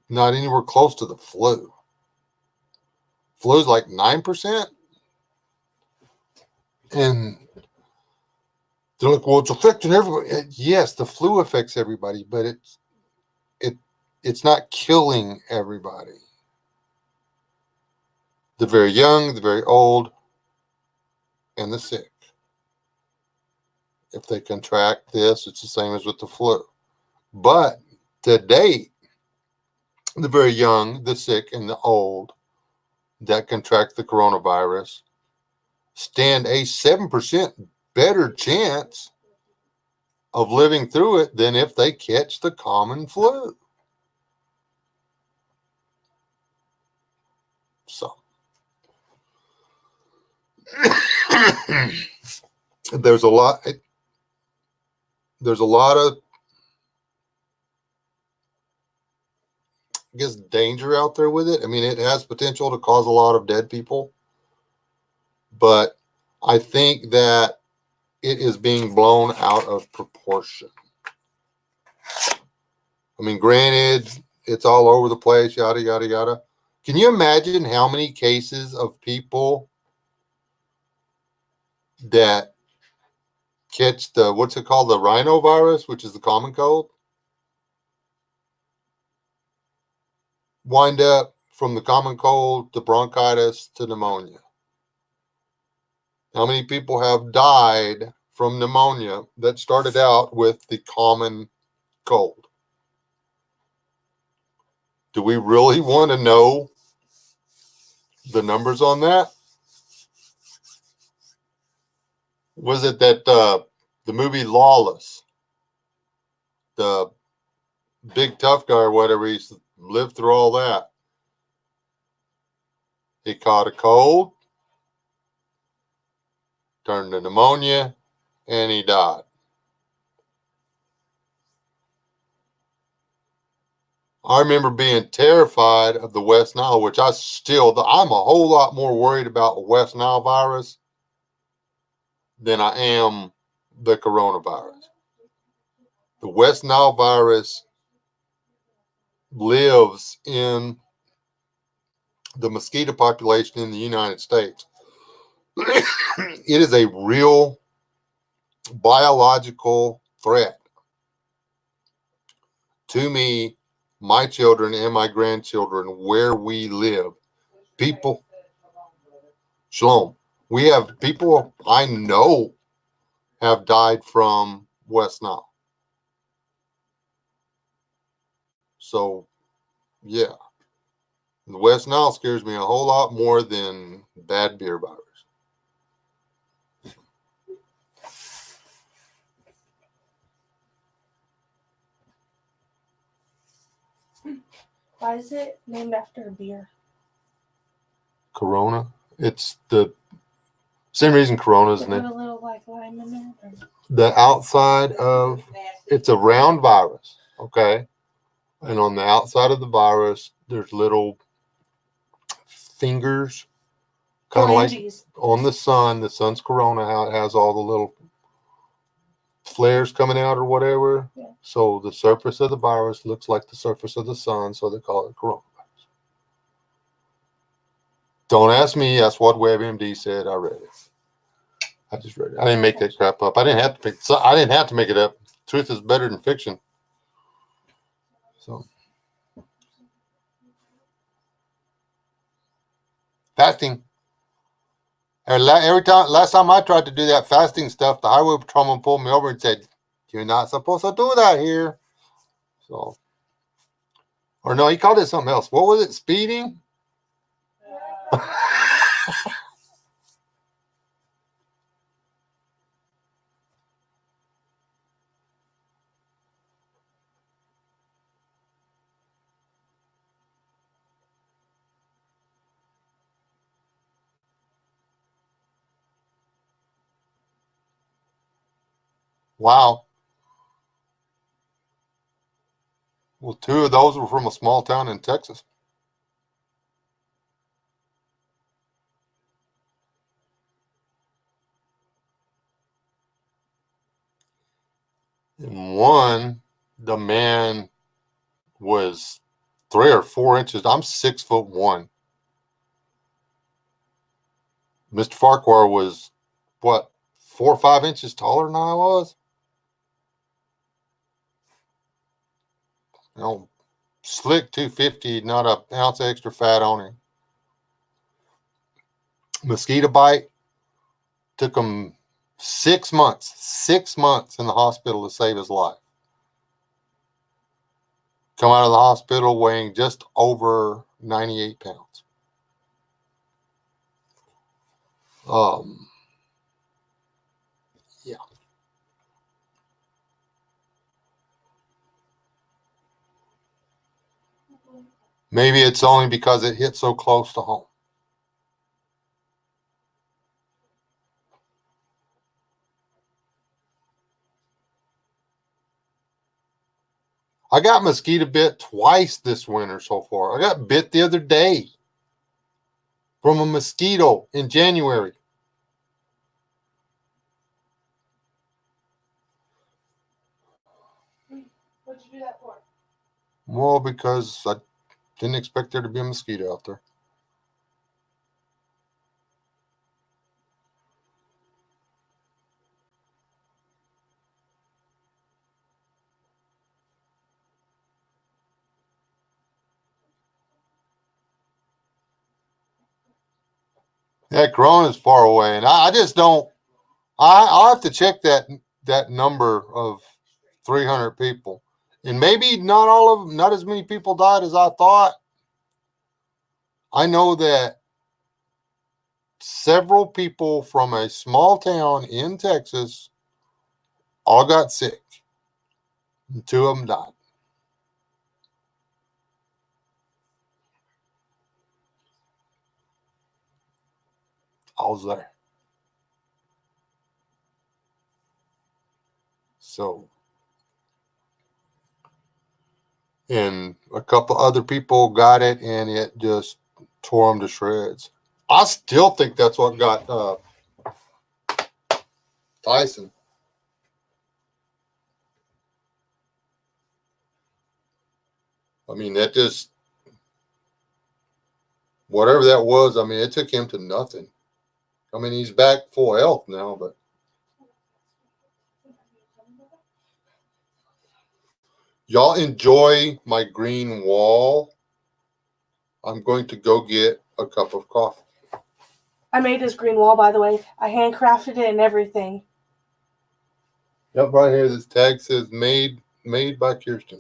S1: not anywhere close to the flu. Flu's like 9%. And they're like, well, it's affecting everybody. Yes, the flu affects everybody, but it's not killing everybody. The very young, the very old, and the sick. If they contract this, it's the same as with the flu. But to date, the very young, the sick, and the old that contract the coronavirus stand a 7% better chance of living through it than if they catch the common flu. So there's a lot of, I guess, danger out there with it. I mean, it has potential to cause a lot of dead people, but I think that it is being blown out of proportion. I mean, granted, it's all over the place, yada, yada, yada. Can you imagine how many cases of people that catch the, what's it called, the rhinovirus, which is the common cold, wind up from the common cold to bronchitis to pneumonia? How many people have died from pneumonia that started out with the common cold? Do we really want to know the numbers on that? Was it that the movie Lawless, the big tough guy or whatever, he lived through all that? He caught a cold, turned to pneumonia, and he died. I remember being terrified of the West Nile, which I'm a whole lot more worried about the West Nile virus than I am the coronavirus. The West Nile virus lives in the mosquito population in the United States. It is a real biological threat to me, my children, and my grandchildren where we live. People, Shalom. We have people I know have died from West Nile. So, yeah. The West Nile scares me a whole lot more than bad beer virus.
S2: Why is it named after a beer?
S1: Corona. It's the same reason Corona's
S2: They
S1: named.
S2: put a little like lime in there. Or...
S1: The outside of it's a round virus, okay? And on the outside of the virus, there's little fingers, kind of like
S2: Phalanges.
S1: on the sun. The sun's corona, how it has all the little flares coming out or whatever.
S2: Yeah.
S1: So the surface of the virus looks like the surface of the sun, so they call it coronavirus. Don't ask me. That's what WebMD said. I read it. I just read it. I didn't make that crap up. I didn't have to make it up. Truth is better than fiction. So fasting. Last time I tried to do that fasting stuff, the highway patrolman pulled me over and said, "You're not supposed to do that here." So, or no, he called it something else. What was it? Speeding? Wow. Well, two of those were from a small town in Texas. And one, the man was 3 or 4 inches. I'm 6'1". Mr. Farquhar was what, 4 or 5 inches taller than I was? You know, slick 250, not an ounce extra fat on him. Mosquito bite took him 6 months in the hospital to save his life. Come out of the hospital weighing just over 98 pounds. Yeah. Maybe it's only because it hit so close to home. I got mosquito bit twice this winter so far. I got bit the other day from a mosquito in January.
S2: What'd you do that for?
S1: Well, because I didn't expect there to be a mosquito out there. Yeah, Corona's far away, and I just don't. I'll have to check that number of 300 people, and maybe not all of them, not as many people died as I thought. I know that several people from a small town in Texas all got sick, and 2 of them died. I was there. So, and a couple other people got it, and it just tore them to shreds. I still think that's what got Tyson. I mean, that just, whatever that was, I mean, it took him to nothing. I mean, he's back full health now, but y'all enjoy my green wall. I'm going to go get a cup of coffee.
S2: I made this green wall, by the way. I handcrafted it and everything.
S1: Yep, right here. This tag says made by Kirsten.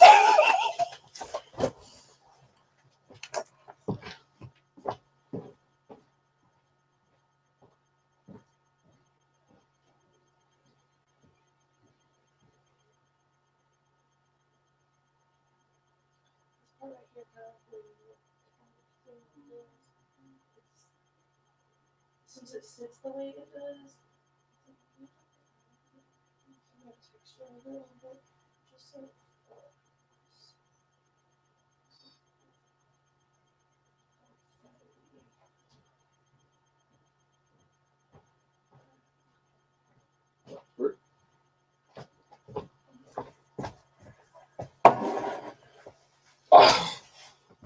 S2: Since it sits the way it does,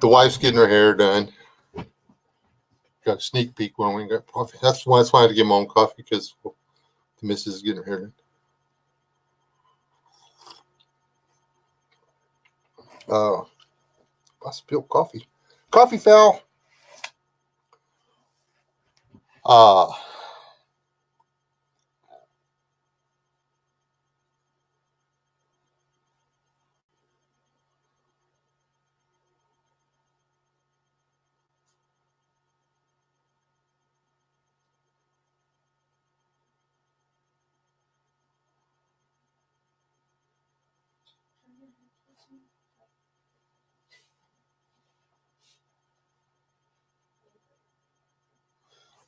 S1: The wife's getting her hair done. Got a sneak peek when we got coffee. That's why I had to get my own coffee, because the missus is getting her hair done. I spilled coffee. Coffee fell.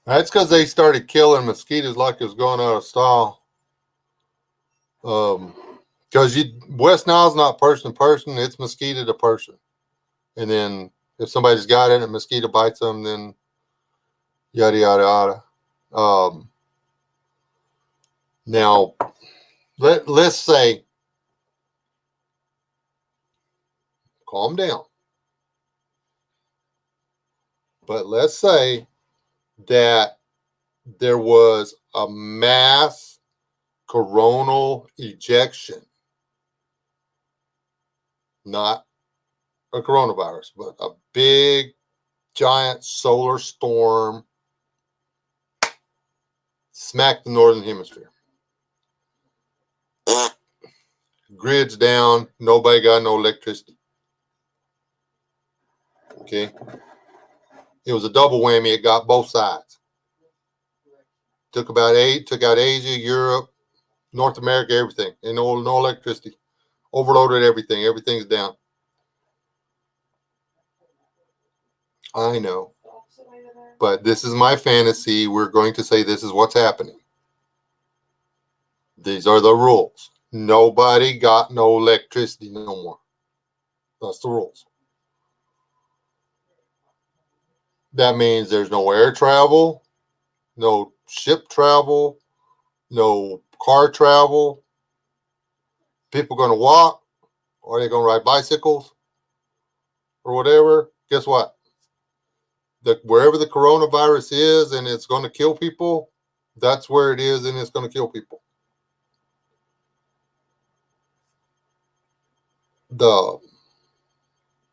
S1: That's because they started killing mosquitoes like it was going out of style. Because West Nile's not person to person, it's mosquito to person. And then if somebody's got it and a mosquito bites them, then yada yada yada. Now let's say, calm down. But let's say that there was a mass coronal ejection, not a coronavirus, but a big giant solar storm smacked the northern hemisphere. Grids down, nobody got no electricity. Okay. It was a double whammy. It got both sides. Took out Asia, Europe, North America, everything. And no electricity. Overloaded everything. Everything's down. I know.
S2: Don't sit over there.
S1: But this is my fantasy. We're going to say this is what's happening. These are the rules. Nobody got no electricity no more. That's the rules. That means there's no air travel, no ship travel, no car travel. People going to walk, or they going to ride bicycles, or whatever. Guess what? Wherever the coronavirus is and it's going to kill people, that's where it is and it's going to kill people. The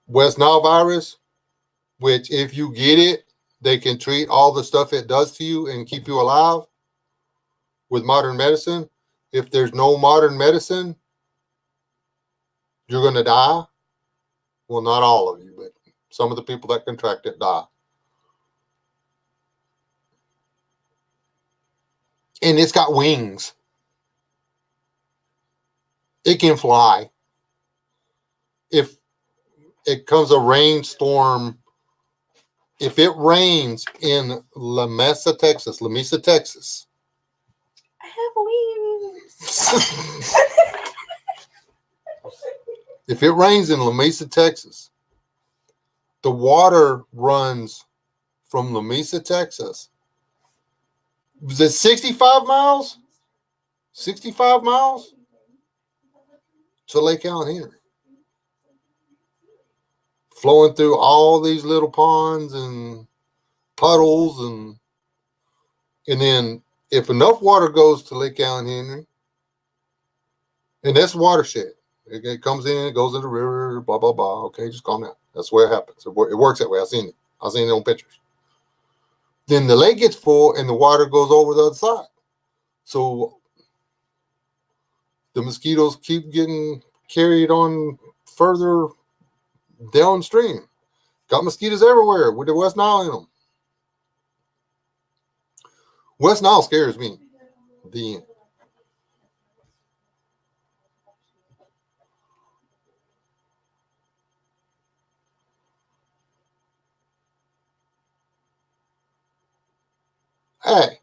S1: West Nile virus, which if you get it, they can treat all the stuff it does to you and keep you alive with modern medicine. If there's no modern medicine, you're going to die. Well, not all of you, but some of the people that contract it die. And it's got wings. It can fly. If it comes a rainstorm, if it rains in Lamesa, Texas,
S2: I have wings.
S1: if it rains in Lamesa, Texas, the water runs from Lamesa, Texas. Was it 65 miles? 65 miles to Lake Allen Henry. Flowing through all these little ponds and puddles, and then if enough water goes to Lake Allen Henry, and that's watershed, it comes in, it goes in the river, blah blah blah. Okay, just calm down. That's where it happens. It works that way. I've seen it on pictures. Then the lake gets full and the water goes over the other side. So the mosquitoes keep getting carried on further downstream. Got mosquitoes everywhere with the West Nile in them. West Nile scares me. The end. Hey,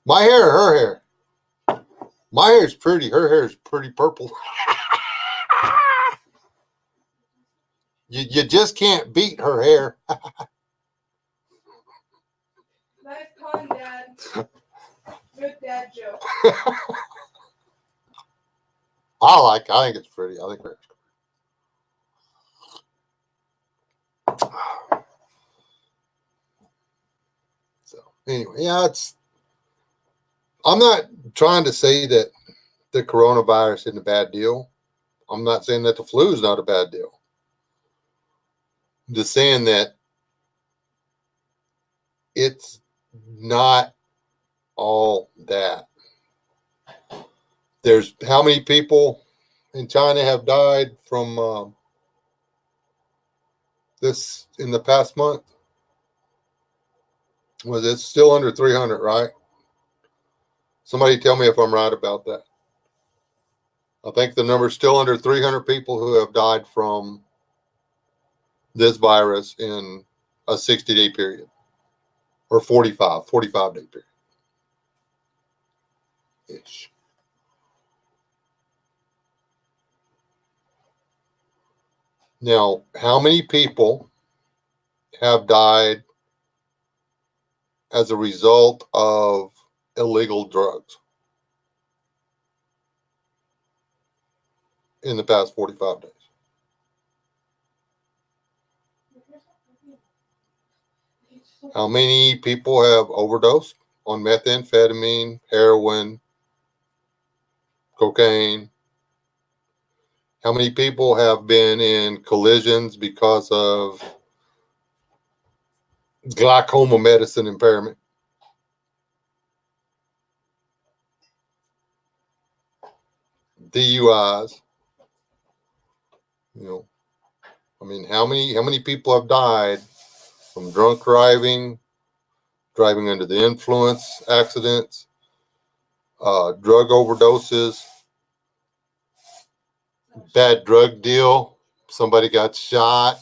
S1: my hair, her hair. My hair is pretty. Her hair is pretty purple. You just can't beat her hair.
S2: Nice pun, Dad. Good dad joke.
S1: I think it's pretty. I think her hair's pretty. So anyway, yeah, I'm not trying to say that the coronavirus isn't a bad deal. I'm not saying that the flu is not a bad deal. I'm just saying that it's not all that. There's how many people in China have died from this in the past month? Was it still under 300, right? Somebody tell me if I'm right about that. I think the number's still under 300 people who have died from this virus in a 60-day period. Or 45-day period. Ish. Now, how many people have died as a result of illegal drugs in the past 45 days? How many people have overdosed on methamphetamine, heroin, cocaine? How many people have been in collisions because of glaucoma medicine impairment? DUIs. You know, I mean, how many people have died from drunk driving, driving under the influence accidents, drug overdoses, bad drug deal, somebody got shot,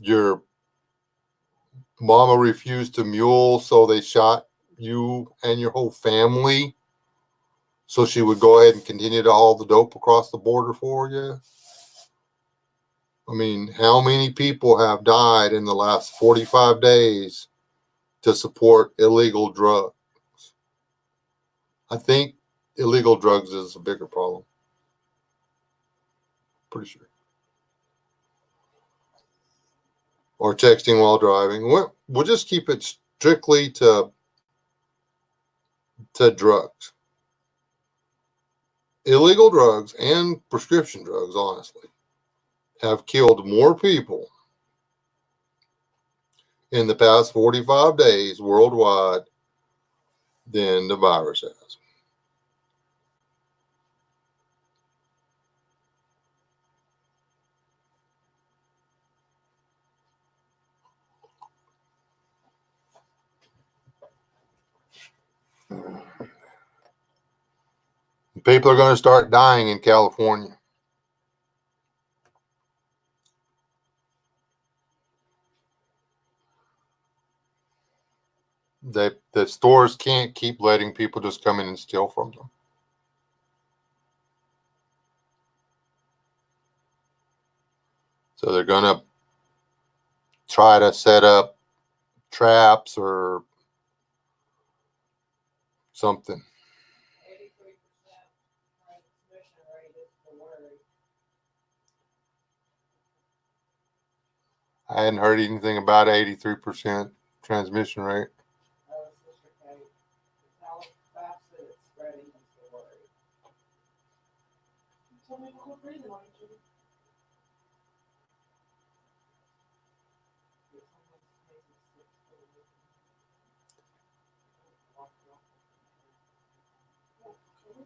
S1: Your mama refused to mule, so they shot you and your whole family. So she would go ahead and continue to haul the dope across the border for you. I mean, how many people have died in the last 45 days to support illegal drugs? I think illegal drugs is a bigger problem. Pretty sure. Or texting while driving. We'll just keep it strictly to drugs. Illegal drugs and prescription drugs, honestly, have killed more people in the past 45 days worldwide than the virus has. People are going to start dying in California. The stores can't keep letting people just come in and steal from them. So they're going to try to set up traps or something.
S3: 83% transmission rate is the worry.
S1: I hadn't heard anything about 83% transmission rate.
S3: Sister Kate, how fast that it's spreading is the worry.
S2: Tell me to quit breathing on each other.
S3: It's almost maybe 6 to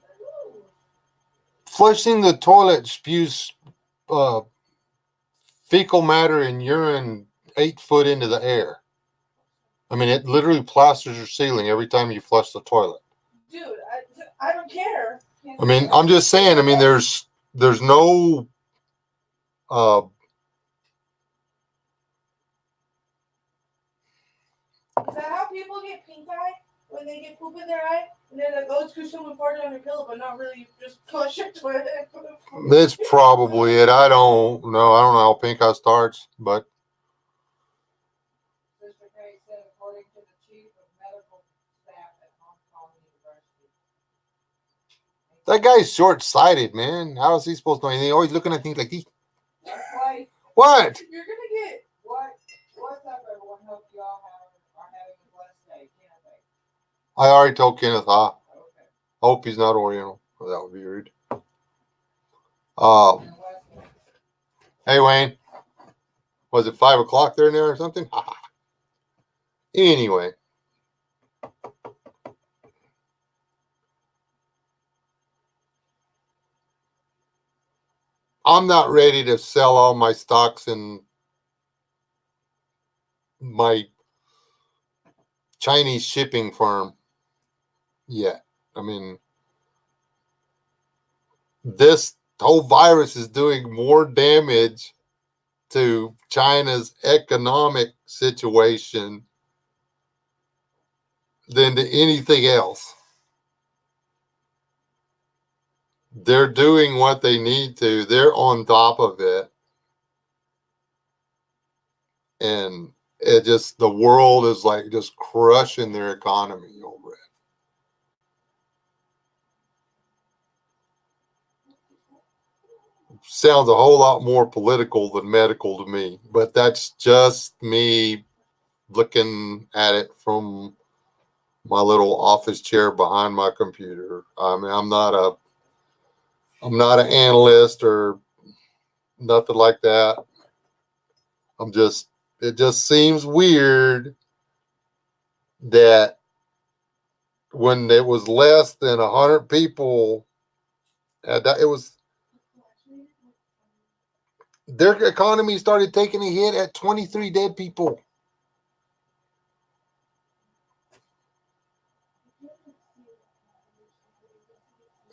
S3: the week.
S1: Flushing the toilet spews fecal matter and urine 8 foot into the air. I mean, it literally plasters your ceiling every time you flush the toilet.
S2: Dude, I don't care.
S1: I mean, I'm just saying. I mean, there's no
S2: Is that how people get pink eye? When they get poop in their eye? And they're like, oh, it's because someone farted on their pillow, but not really. You just flush your toilet.
S1: That's probably it. I don't know. I don't know how pink eye starts, but
S3: Sister Kate said, according to the chief of medical staff at Hong Kong University.
S1: that guy's short-sighted, man. How is he supposed to know anything? Always looking at things like this.
S3: That's why.
S1: What?
S2: You're going to get.
S3: What's up, everyone? Hope you all are having a blessed day. Kenneth.
S1: I already told Kenneth.
S3: Okay.
S1: Hope he's not Oriental. Well, that would be rude.
S3: And Wesley.
S1: Hey, Wayne. Was it 5 o'clock there now or something? Anyway. I'm not ready to sell all my stocks in my Chinese shipping firm yet. I mean, this whole virus is doing more damage to China's economic situation than to anything else. They're doing what they need to. They're on top of it. And it just, the world is like just crushing their economy over it. Sounds a whole lot more political than medical to me, but that's just me looking at it from my little office chair behind my computer. I mean, I'm not an analyst or nothing like that. It just seems weird that when it was less than 100 people, their economy started taking a hit at 23 dead people.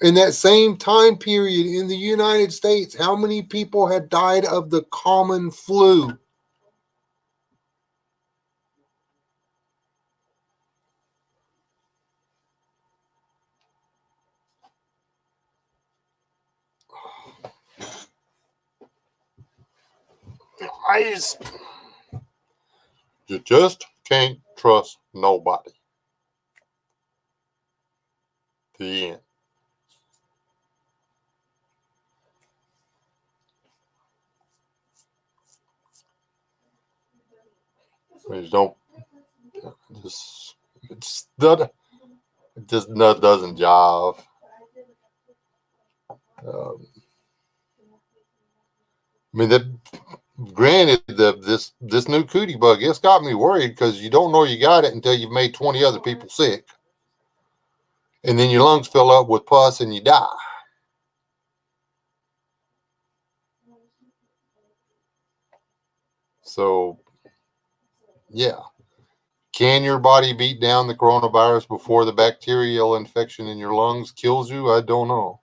S1: In that same time period in the United States, how many people had died of the common flu? You just can't trust nobody. The end. Please don't. It's not. It just not, doesn't jive. I mean, that. Granted, this new cootie bug, it's got me worried because you don't know you got it until you've made 20 other people sick, and then your lungs fill up with pus and you die. So, yeah. Can your body beat down the coronavirus before the bacterial infection in your lungs kills you? I don't know.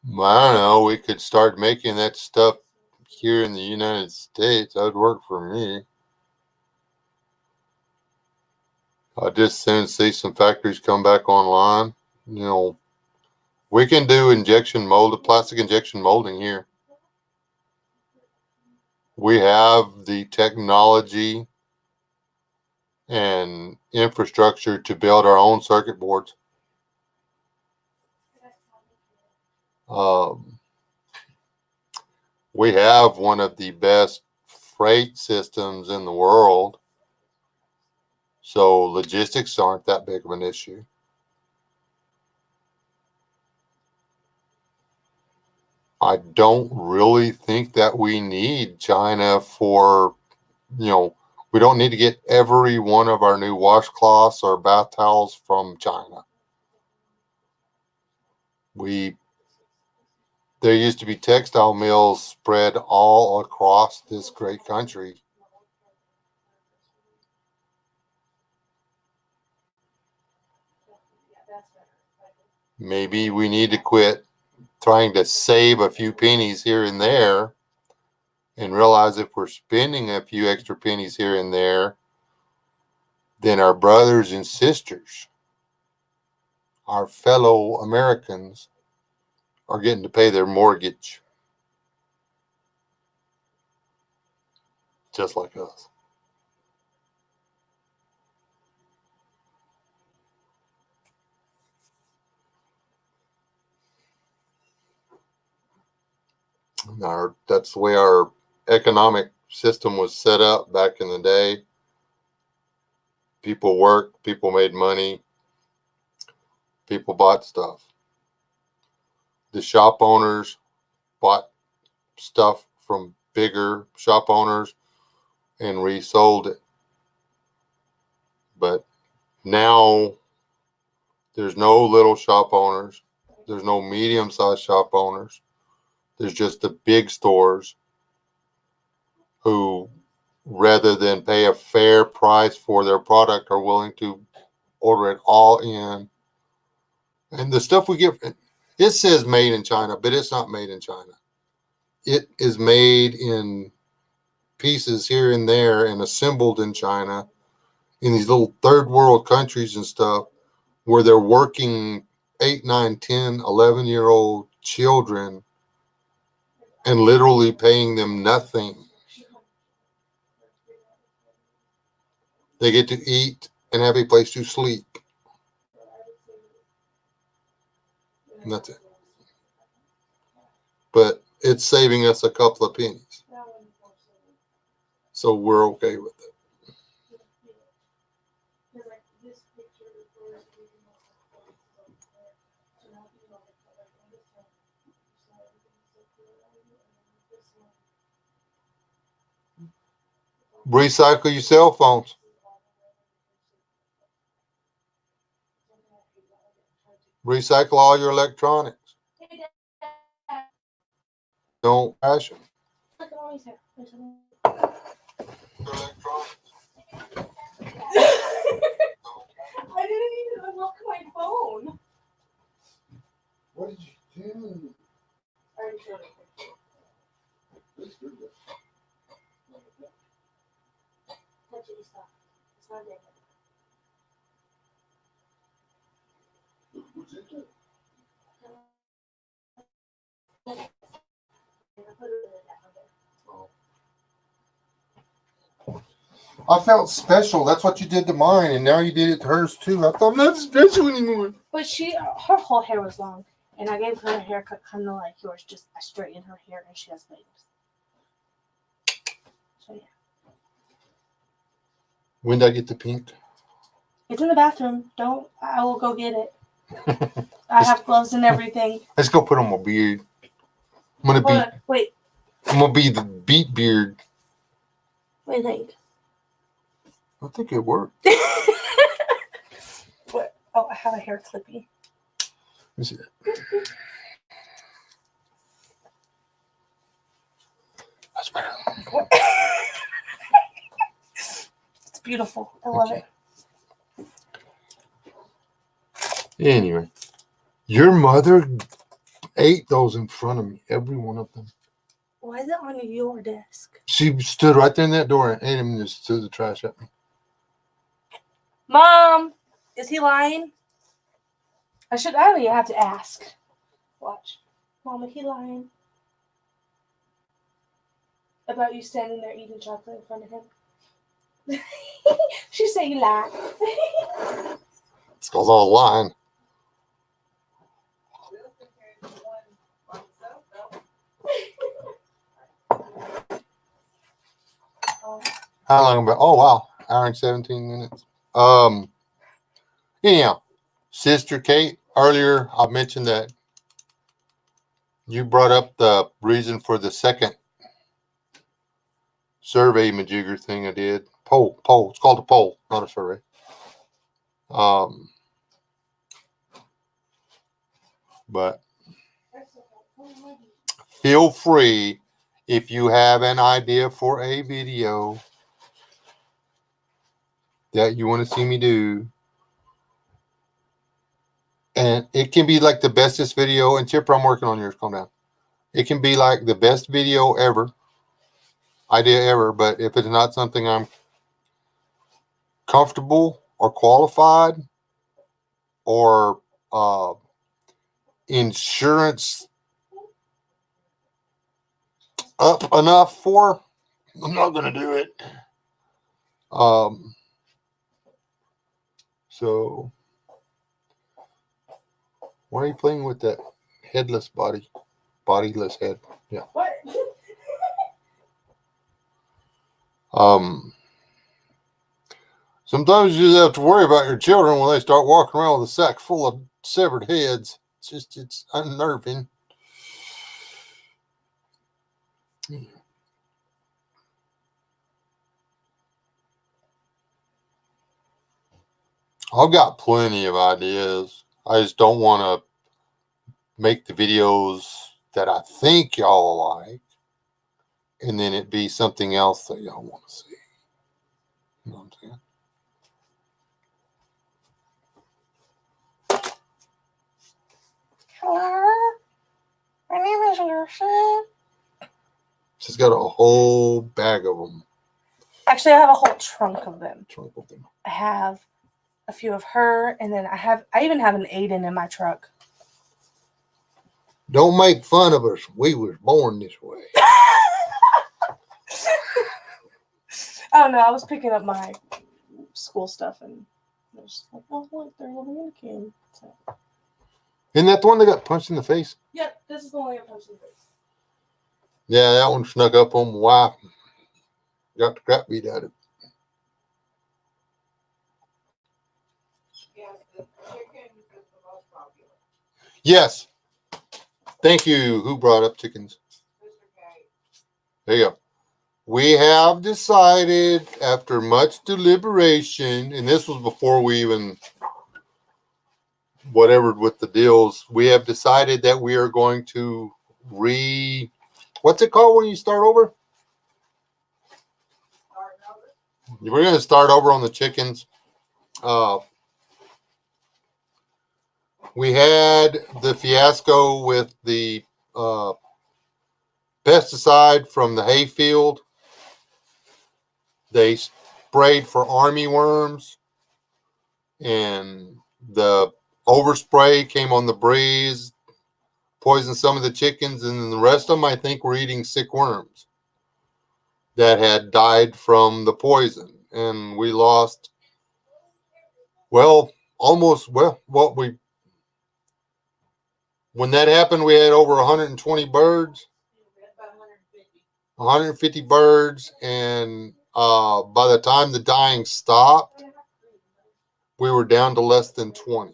S1: I don't know. We could start making that stuff here in the United States. That would work for me. I just soon see some factories come back online. You know, we can do injection mold, plastic injection molding here. We have the technology and infrastructure to build our own circuit boards. We have one of the best freight systems in the world. So logistics aren't that big of an issue. I don't really think that we need China for, we don't need to get every one of our new washcloths or bath towels from China. There used to be textile mills spread all across this great country. Maybe we need to quit trying to save a few pennies here and there and realize if we're spending a few extra pennies here and there, then our brothers and sisters, our fellow Americans, are getting to pay their mortgage just like us. That's the way our economic system was set up back in the day. People worked, people made money, people bought stuff. The shop owners bought stuff from bigger shop owners and resold it. But now there's no little shop owners. There's no medium-sized shop owners. There's just the big stores who, rather than pay a fair price for their product, are willing to order it all in. And the stuff we get, it says made in China, but it's not made in China. It is made in pieces here and there and assembled in China in these little third world countries and stuff where they're working 8, 9, 10, 11-year-old children and literally paying them nothing. They get to eat and have a place to sleep. And that's it. But it's saving us a couple of pennies. So we're okay with it. Recycle your cell phones. Recycle all your electronics. Don't trash them.
S2: I didn't even unlock my phone.
S1: What did you do?
S2: I already showed it. Touch it, stop. It's not there.
S1: I felt special. That's what you did to mine, and now you did it to hers too. I thought I'm not special anymore.
S2: But her whole hair was long, and I gave her a haircut kind of like yours. Just I straightened her hair, and she has bangs. So yeah,
S1: When did I get the pink?
S2: it's in the bathroom. Don't. I will go get it. I have gloves and everything.
S1: Let's go put on my beard. I'm gonna
S2: Hold
S1: be.
S2: on. Wait.
S1: I'm gonna be the beat beard.
S2: What do you think?
S1: I think it worked.
S2: What? Oh, I have a hair clippy.
S1: Let me see that. That's better.
S2: It's beautiful. I love
S1: Okay.
S2: it.
S1: Anyway, your mother ate those in front of me, every one of them.
S2: Why is it on your desk?
S1: She stood right there in that door and ate them and just threw the trash at me.
S2: Mom, is he lying? I don't even have to ask. Watch. Mom, is he lying? About you standing there eating chocolate in front of him? She said you lie.
S1: It's because I was lying.
S3: Wilson carried the one by himself, though.
S1: How long about? Oh wow, hour and 17 minutes. Anyhow, Sister Kate, earlier I mentioned that you brought up the reason for the second survey majigger thing I did. Poll. It's called a poll, not a survey. But feel free if you have an idea for a video that you want to see me do. And it can be like the bestest video. And Chipper, I'm working on yours. Calm down. It can be like the best video ever, idea ever. But if it's not something I'm comfortable or qualified or insurance up enough for, I'm not going to do it. So why are you playing with that headless bodiless head? Yeah.
S2: What?
S1: Sometimes you just have to worry about your children when they start walking around with a sack full of severed heads. It's unnerving. I've got plenty of ideas. I just don't want to make the videos that I think y'all like and then it be something else that y'all want to see. You know what I'm saying?
S2: Hello? My name is Lucy.
S1: She's got a whole bag of them.
S2: Actually, I have a whole trunk of them.
S1: Trunk of them.
S2: I have a few of her, and then I even have an Aiden in my truck.
S1: Don't make fun of us. We was born this way.
S2: Oh no, I was picking up my school stuff, and I was just like, oh look, they're living in a can. So,
S1: Isn't that the one that got punched in the face?
S2: yep, this is the one I got punched in the face.
S1: Yeah, that one snuck up on my wife. Got the crap beat out of it.
S3: Yes, the chicken is the most popular.
S1: Yes. Thank you. Who brought up chickens?
S3: Mr. Kate.
S1: There you go. We have decided after much deliberation, and this was before we even whatever with the deals, we have decided that we are going to what's it called when you start over?
S3: Starting over.
S1: we're going to start over on the chickens. We had the fiasco with the pesticide from the hayfield. They sprayed for army worms, and the overspray came on the breeze, poisoned some of the chickens, and then the rest of them, I think, were eating sick worms that had died from the poison. And we lost, when that happened, we had over 120 birds,
S3: About 150.
S1: 150 birds, and by the time the dying stopped, we were down to less than 20.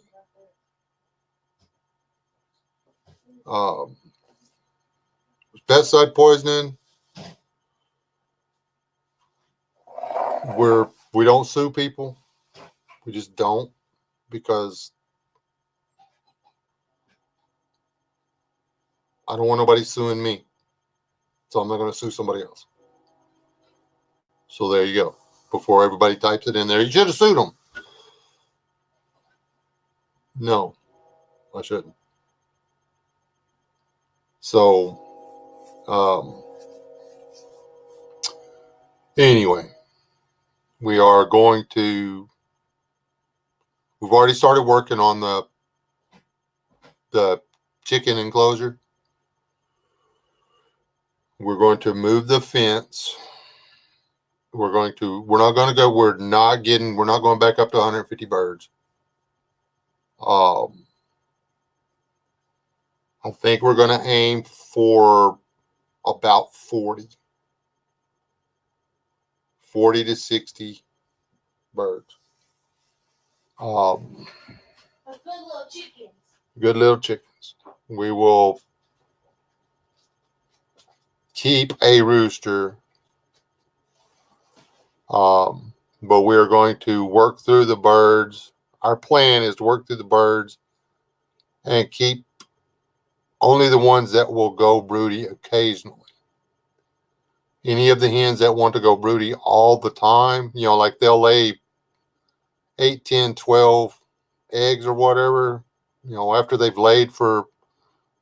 S1: Pesticide poisoning. We don't sue people. We just don't, because I don't want nobody suing me. So I'm not going to sue somebody else. So there you go. Before everybody types it in there, you should have sued them. No, I shouldn't. So, anyway, we've already started working on the chicken enclosure. We're going to move the fence. We're not going back up to 150 birds. I think we're going to aim for about 40 to 60 birds.
S2: Good little chickens.
S1: Good little chickens. We will keep a rooster, but we're going to work through the birds. Our plan is to work through the birds and keep only the ones that will go broody occasionally. Any of the hens that want to go broody all the time, like they'll lay 8, 10, 12 eggs or whatever, after they've laid for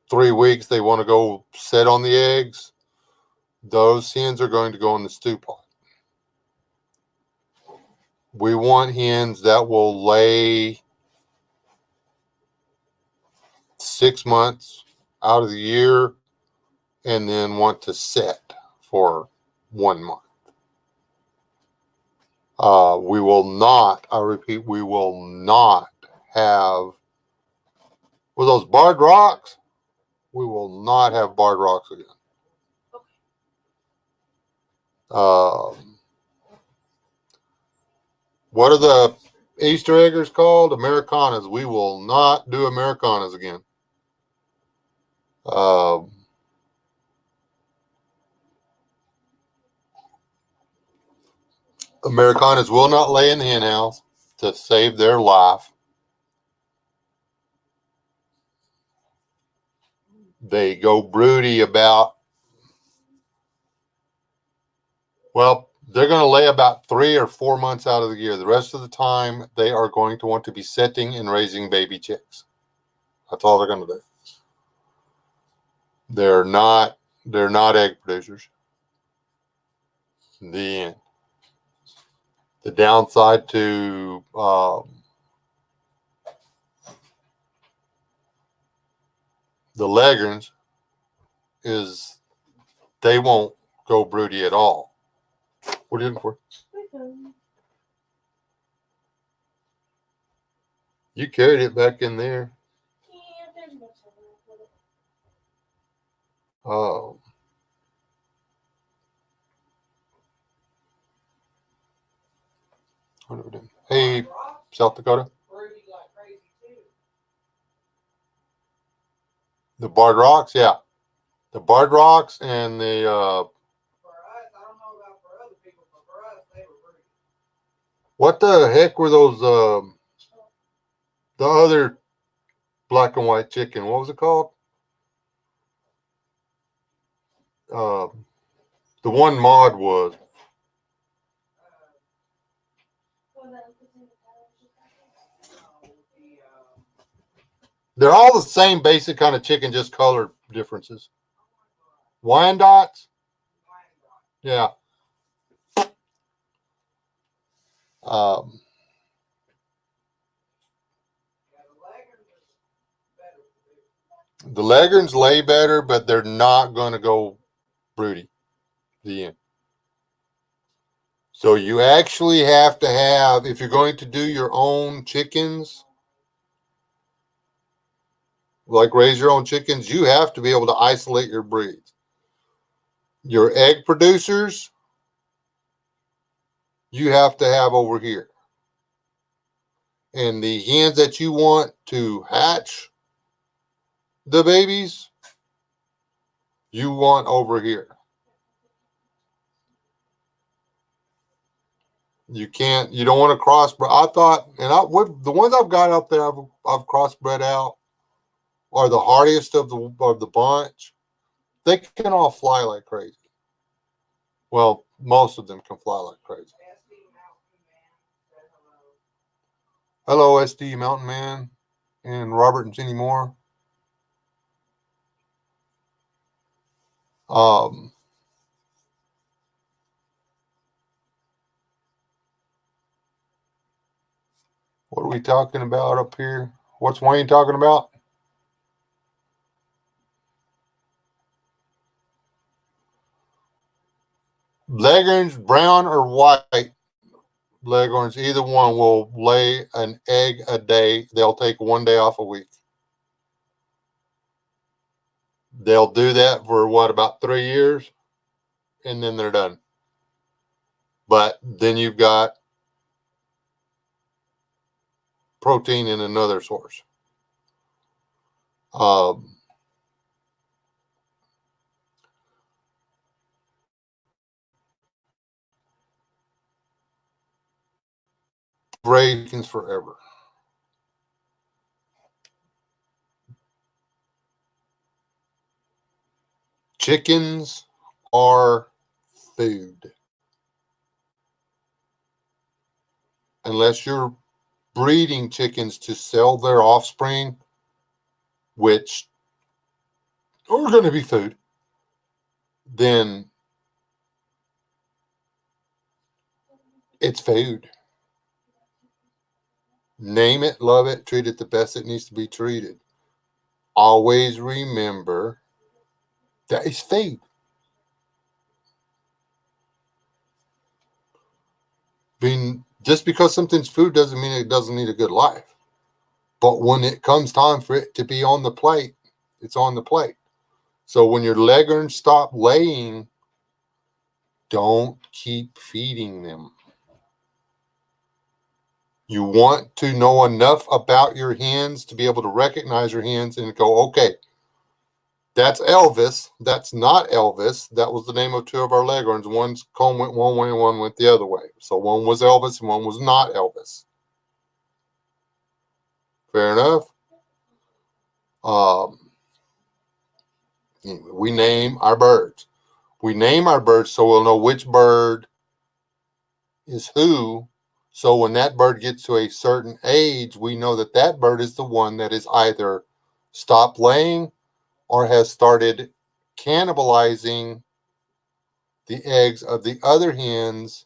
S1: 3 weeks, they want to go sit on the eggs. Those hens are going to go in the stew pot. We want hens that will lay 6 months out of the year and then want to sit for 1 month. We will not, I repeat, we will not have, with those barred rocks, we will not have barred rocks again. What are the Easter eggers called? Americanas. We will not do Americanas again. Americanas will not lay in the hen house to save their life. They go broody they're going to lay about 3 or 4 months out of the year. The rest of the time, they are going to want to be setting and raising baby chicks. That's all they're going to do. They're not egg producers. The end. The downside to the leghorns is they won't go broody at all. What are you looking for? You carried it back in there. Oh. Hey, South Dakota.
S3: Broody like crazy too.
S1: The barred rocks, yeah. The barred rocks and the
S3: For us, I don't know about for other people, but for us, they were broody.
S1: what the heck were those the other black and white chicken? What was it called? The one Maud was. They're all the same basic kind of chicken, just color differences. Wyandottes? Yeah. The Leghorns lay better, but they're not going to go broody. The end. So you actually have to have, if you're going to do your own chickens, like raise your own chickens, you have to be able to isolate your breeds. Your egg producers, you have to have over here. And the hens that you want to hatch the babies, you want over here. You don't want to crossbred. I thought, the ones I've got out there, I've crossbred out, are the hardiest of the bunch. They can all fly like crazy. Well, most of them can fly like crazy. Hello, SD Mountain Man and Robert and Jenny Moore. What are we talking about up here? What's Wayne talking about? Leghorns, brown or white Leghorns, either one will lay an egg a day. They'll take 1 day off a week. They'll do that for about 3 years, and then they're done. But then you've got protein in another source. Chickens forever. Chickens are food. Unless you're breeding chickens to sell their offspring, which are going to be food, then it's food. Name it, love it, treat it the best it needs to be treated. Always remember that it's food. Just because something's food doesn't mean it doesn't need a good life. But when it comes time for it to be on the plate, it's on the plate. So when your Leghorns stop laying, don't keep feeding them. You want to know enough about your hens to be able to recognize your hens and go, okay, that's Elvis. That's not Elvis. That was the name of 2 of our Leghorns. One's comb went one way and one went the other way. So one was Elvis and one was not Elvis. Fair enough. We name our birds. We name our birds so we'll know which bird is who. So when that bird gets to a certain age, we know that that bird is the one that is either stopped laying or has started cannibalizing the eggs of the other hens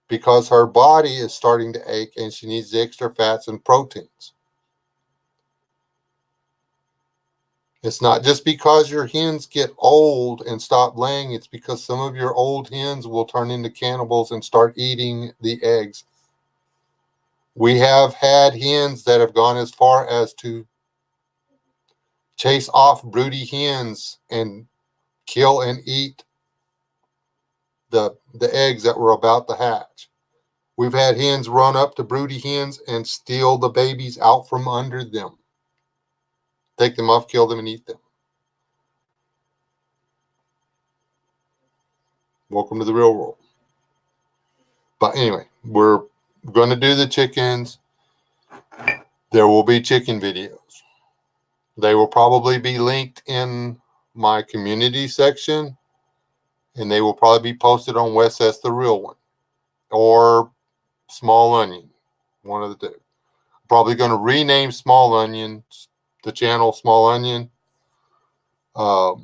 S1: because her body is starting to ache and she needs the extra fats and proteins. It's not just because your hens get old and stop laying. It's because some of your old hens will turn into cannibals and start eating the eggs. We have had hens that have gone as far as to chase off broody hens and kill and eat the eggs that were about to hatch. We've had hens run up to broody hens and steal the babies out from under them. Take them off, kill them, and eat them. Welcome to the real world. But anyway, we're going to do the chickens. There will be chicken videos. They will probably be linked in my community section, and they will probably be posted on Wes S. The Real One or Small Onion. One of the two. Probably going to rename Small Onion, the channel Small Onion. Because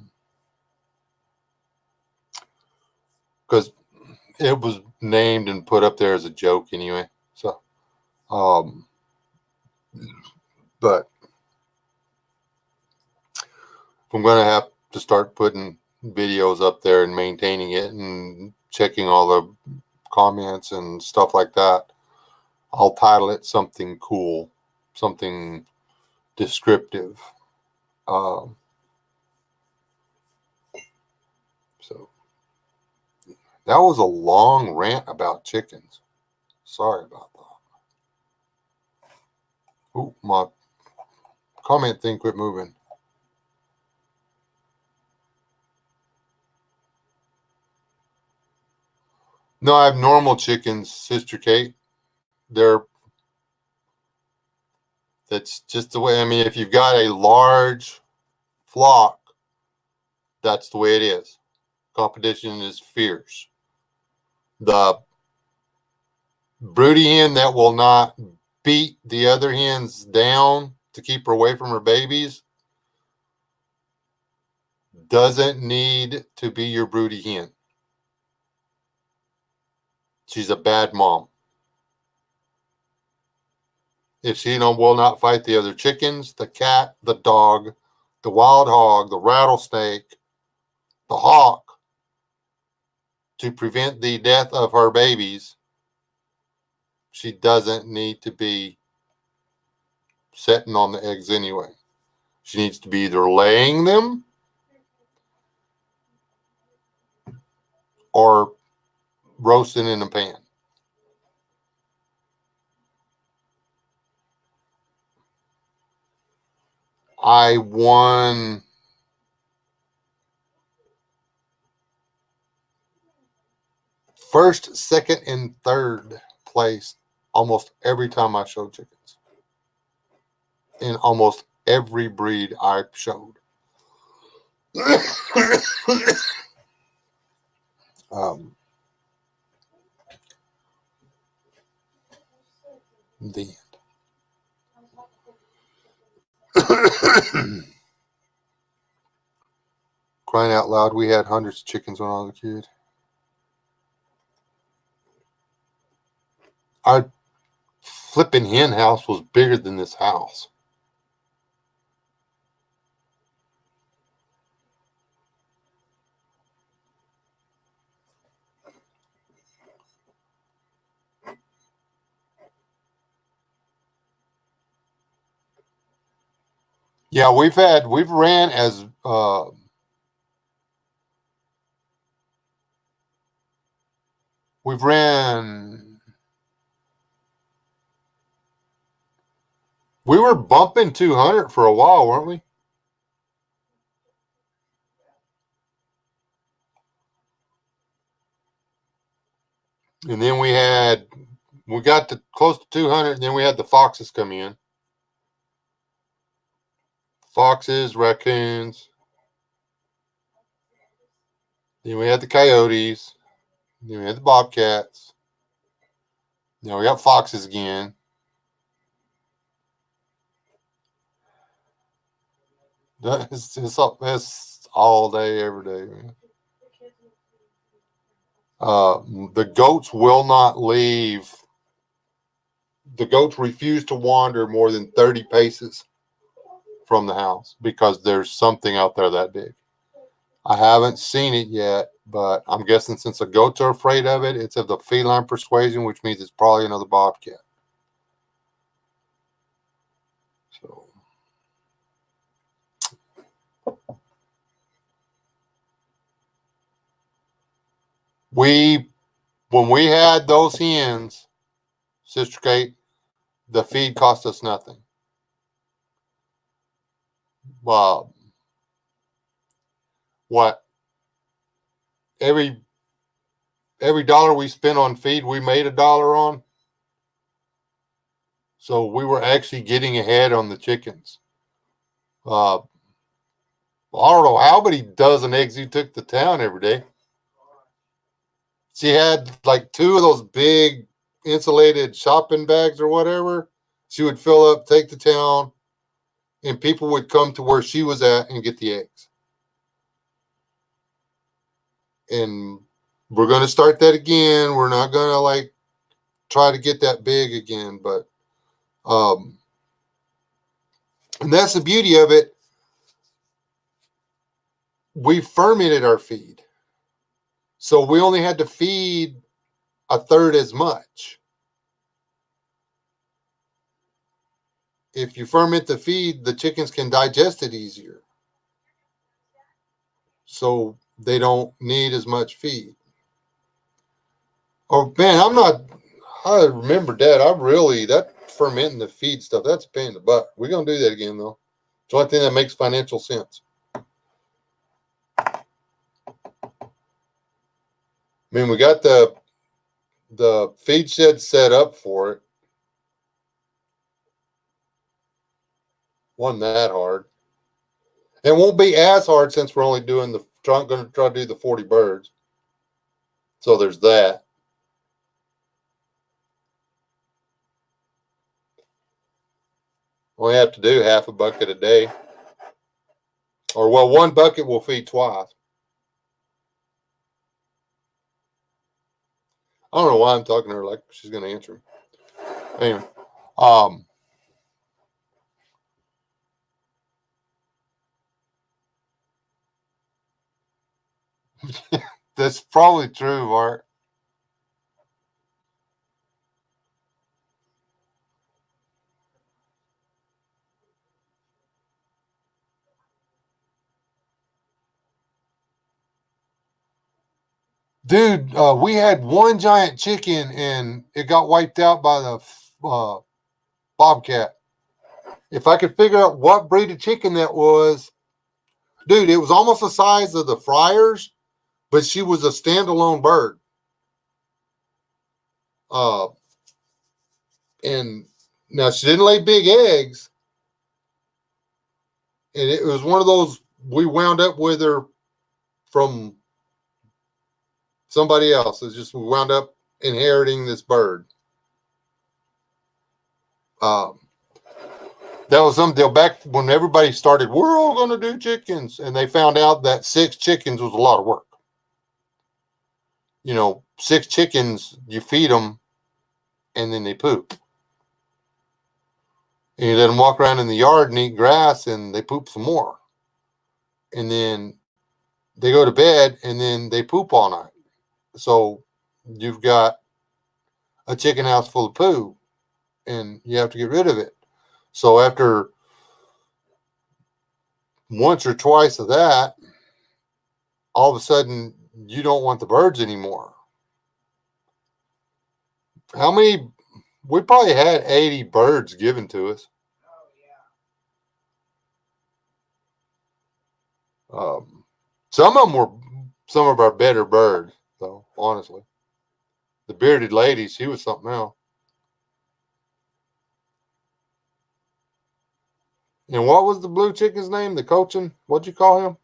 S1: it was named and put up there as a joke anyway. So, but if I'm going to have to start putting videos up there and maintaining it and checking all the comments and stuff like that, I'll title it something cool, something descriptive. So that was a long rant about chickens. Sorry about that. Oh, my comment thing quit moving. No, I have normal chickens, Sister Kate. That's just the way. I mean, if you've got a large flock, that's the way it is. Competition is fierce. The broody hen that will not beat the other hens down to keep her away from her babies doesn't need to be your broody hen. She's a bad mom. If she will not fight the other chickens, the cat, the dog, the wild hog, the rattlesnake, the hawk, to prevent the death of her babies, she doesn't need to be sitting on the eggs anyway. She needs to be either laying them or roasting in a pan. I won first, second, and third place almost every time I showed chickens. In almost every breed I showed. The end. Crying out loud, we had hundreds of chickens when I was a kid. Our flipping hen house was bigger than this house. Yeah, we've ran as we were bumping 200 for a while, weren't we? And then we got to close to 200, and then we had the foxes come in. Foxes, raccoons. Then we had the coyotes. Then we had the bobcats. Now we got foxes again. It's all day, every day, man. The goats will not leave. The goats refuse to wander more than 30 paces from the house because there's something out there that big. I haven't seen it yet, but I'm guessing since the goats are afraid of it, it's of the feline persuasion, which means it's probably another bobcat. So when we had those hens, Sister Kate, the feed cost us nothing. What? Every dollar we spent on feed, we made $1 on. So we were actually getting ahead on the chickens. I don't know how many dozen eggs you took to town every day. She had like 2 of those big insulated shopping bags or whatever. She would fill up, take to town, and people would come to where she was at and get the eggs. And we're going to start that again. We're not going to like try to get that big again, but and that's the beauty of it. We fermented our feed. So we only had to feed a third as much. If you ferment the feed, the chickens can digest it easier. So they don't need as much feed. Oh man, I remember that. That fermenting the feed stuff, that's a pain in the butt. We're going to do that again though. It's the only thing that makes financial sense. I mean, we got the feed shed set up for it. Wasn't that hard. It won't be as hard since we're only doing going to try to do the 40 birds. So there's that. Only have to do half a bucket a day. Or, well, one bucket will feed twice. I don't know why I'm talking to her like she's going to answer me. Anyway, that's probably true, Art. Dude, we had one giant chicken and it got wiped out by the bobcat. If I could figure out what breed of chicken that was, dude, it was almost the size of the Friars, but she was a standalone bird. And now she didn't lay big eggs. And it was one of those, we wound up with her from somebody else. It's just, we wound up inheriting this bird. That was some deal back when everybody started, we're all going to do chickens. And they found out that 6 chickens was a lot of work. 6 chickens, you feed them and then they poop. And you let them walk around in the yard and eat grass and they poop some more. And then they go to bed and then they poop all night. So you've got a chicken house full of poo and you have to get rid of it. So after once or twice of that, all of a sudden you don't want the birds anymore. How many? We probably had 80 birds given to us.
S3: Oh, yeah.
S1: Some of them were some of our better birds, though, honestly. The bearded lady, she was something else. And what was the blue chicken's name? The Cochin? What'd you call him?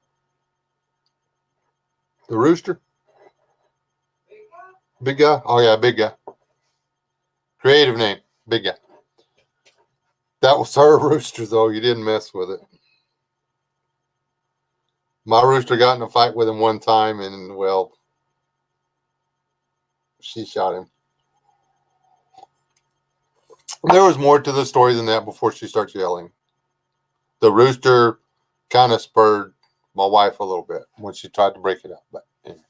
S1: The rooster?
S3: Big guy?
S1: Big guy? Oh, yeah, big guy. Creative name. Big guy. That was her rooster, though. You didn't mess with it. My rooster got in a fight with him one time, and, well, she shot him. There was more to the story than that before she starts yelling. The rooster kind of spurred my wife a little bit when she tried to break it up. But anyway,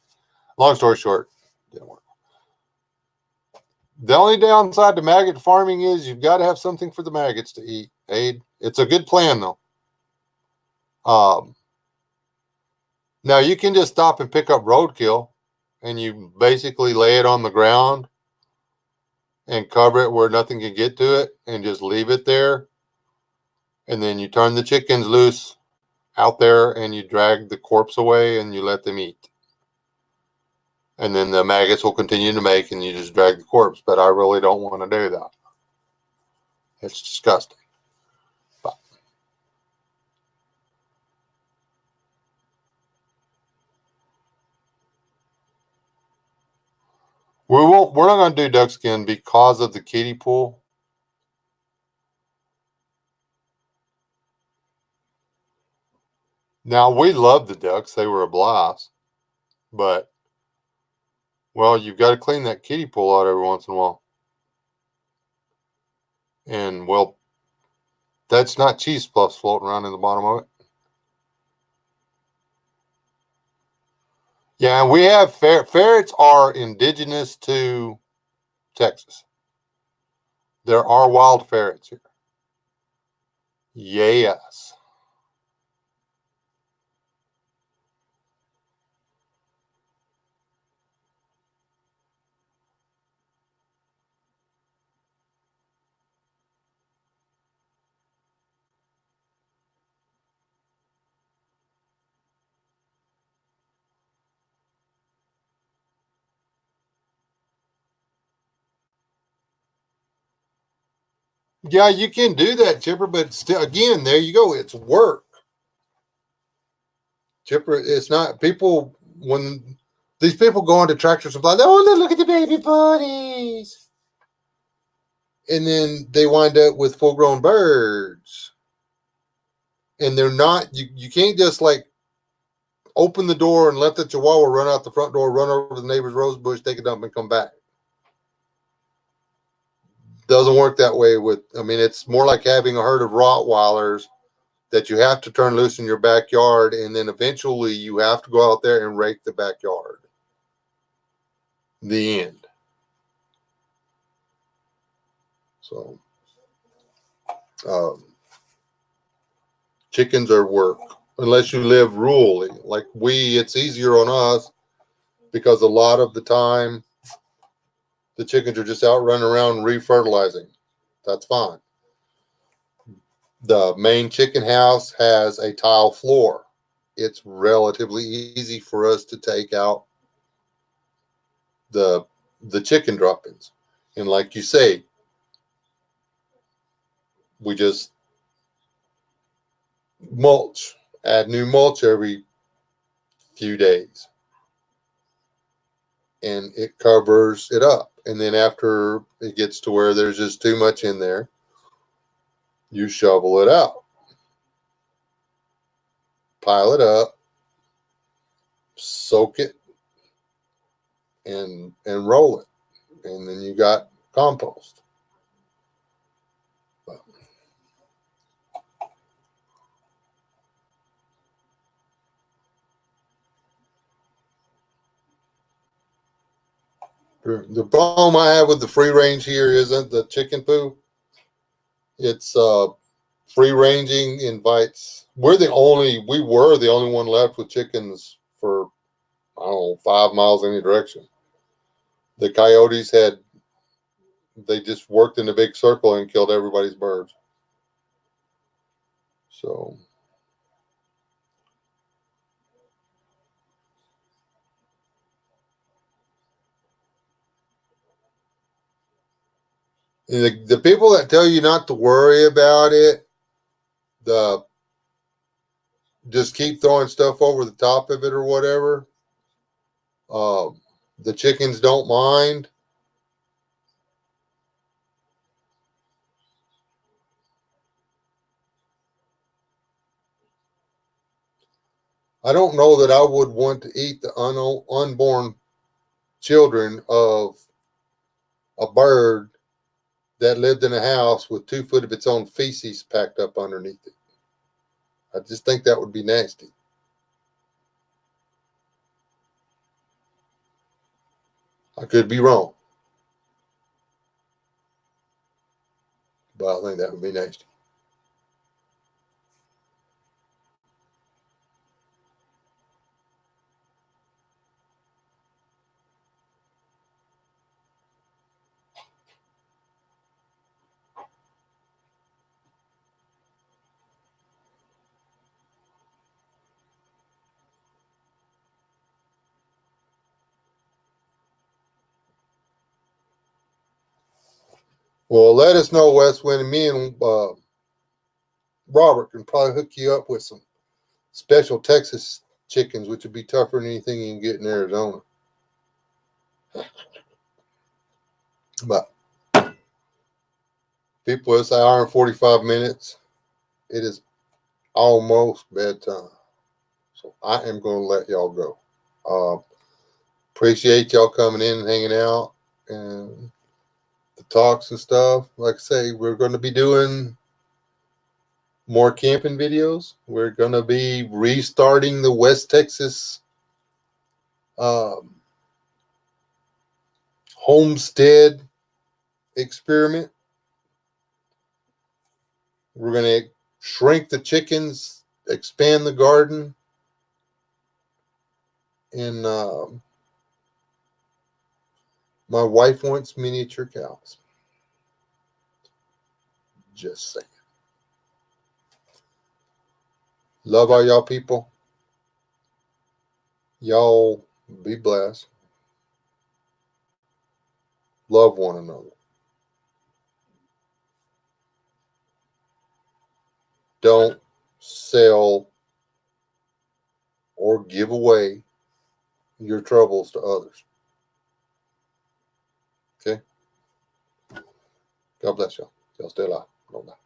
S1: long story short, didn't work. The only downside to maggot farming is you've got to have something for the maggots to eat, Aid. It's a good plan, though. Now, you can just stop and pick up roadkill, and you basically lay it on the ground and cover it where nothing can get to it and just leave it there. And then you turn the chickens loose out there and you drag the corpse away and you let them eat. And then the maggots will continue to make and you just drag the corpse. But I really don't want to do that. It's disgusting. But We're not going to do duck skin because of the kiddie pool. Now, we love the ducks. They were a blast. But, well, you've got to clean that kiddie pool out every once in a while. And, well, that's not cheese puffs floating around in the bottom of it. Yeah, we have ferrets are indigenous to Texas. There are wild ferrets here. Yes. Yeah, you can do that, Chipper, but still, again, there you go. It's work. Chipper, it's not people when these people go into Tractor Supply, oh, look at the baby bunnies. And then they wind up with full grown birds. And they're not, you can't just like open the door and let the chihuahua run out the front door, run over the neighbor's rose bush, take a dump, and come back. Doesn't work that way it's more like having a herd of Rottweilers that you have to turn loose in your backyard, and then eventually you have to go out there and rake the backyard. The end. So, chickens are work. Unless you live rurally. Like it's easier on us because a lot of the time the chickens are just out running around refertilizing. That's fine. The main chicken house has a tile floor. It's relatively easy for us to take out the chicken droppings. And like you say, we just mulch, add new mulch every few days. And it covers it up. And then after it gets to where there's just too much in there, you shovel it out. Pile it up, soak it, and roll it. And then you got compost. The problem I have with the free range here isn't the chicken poo. It's free ranging invites. We were the only one left with chickens for, 5 miles any direction. The coyotes they just worked in a big circle and killed everybody's birds. So. The people that tell you not to worry about it, just keep throwing stuff over the top of it or whatever. The chickens don't mind. I don't know that I would want to eat the unborn children of a bird that lived in a house with 2 foot of its own feces packed up underneath it. I just think that would be nasty. I could be wrong, but I think that would be nasty. Well, let us know, Wes, when me and Robert can probably hook you up with some special Texas chickens, which would be tougher than anything you can get in Arizona. But people, it's an hour and 45 minutes. It is almost bedtime. So I am going to let y'all go. Appreciate y'all coming in and hanging out and the talks and stuff. Like I say, we're going to be doing more camping videos. We're going to be restarting the West Texas homestead experiment. We're going to shrink the chickens, expand the garden, and my wife wants miniature cows. Just saying. Love all y'all people. Y'all be blessed. Love one another. Don't sell or give away your troubles to others. Okay? God bless y'all. Y'all stay alive. Bye-bye.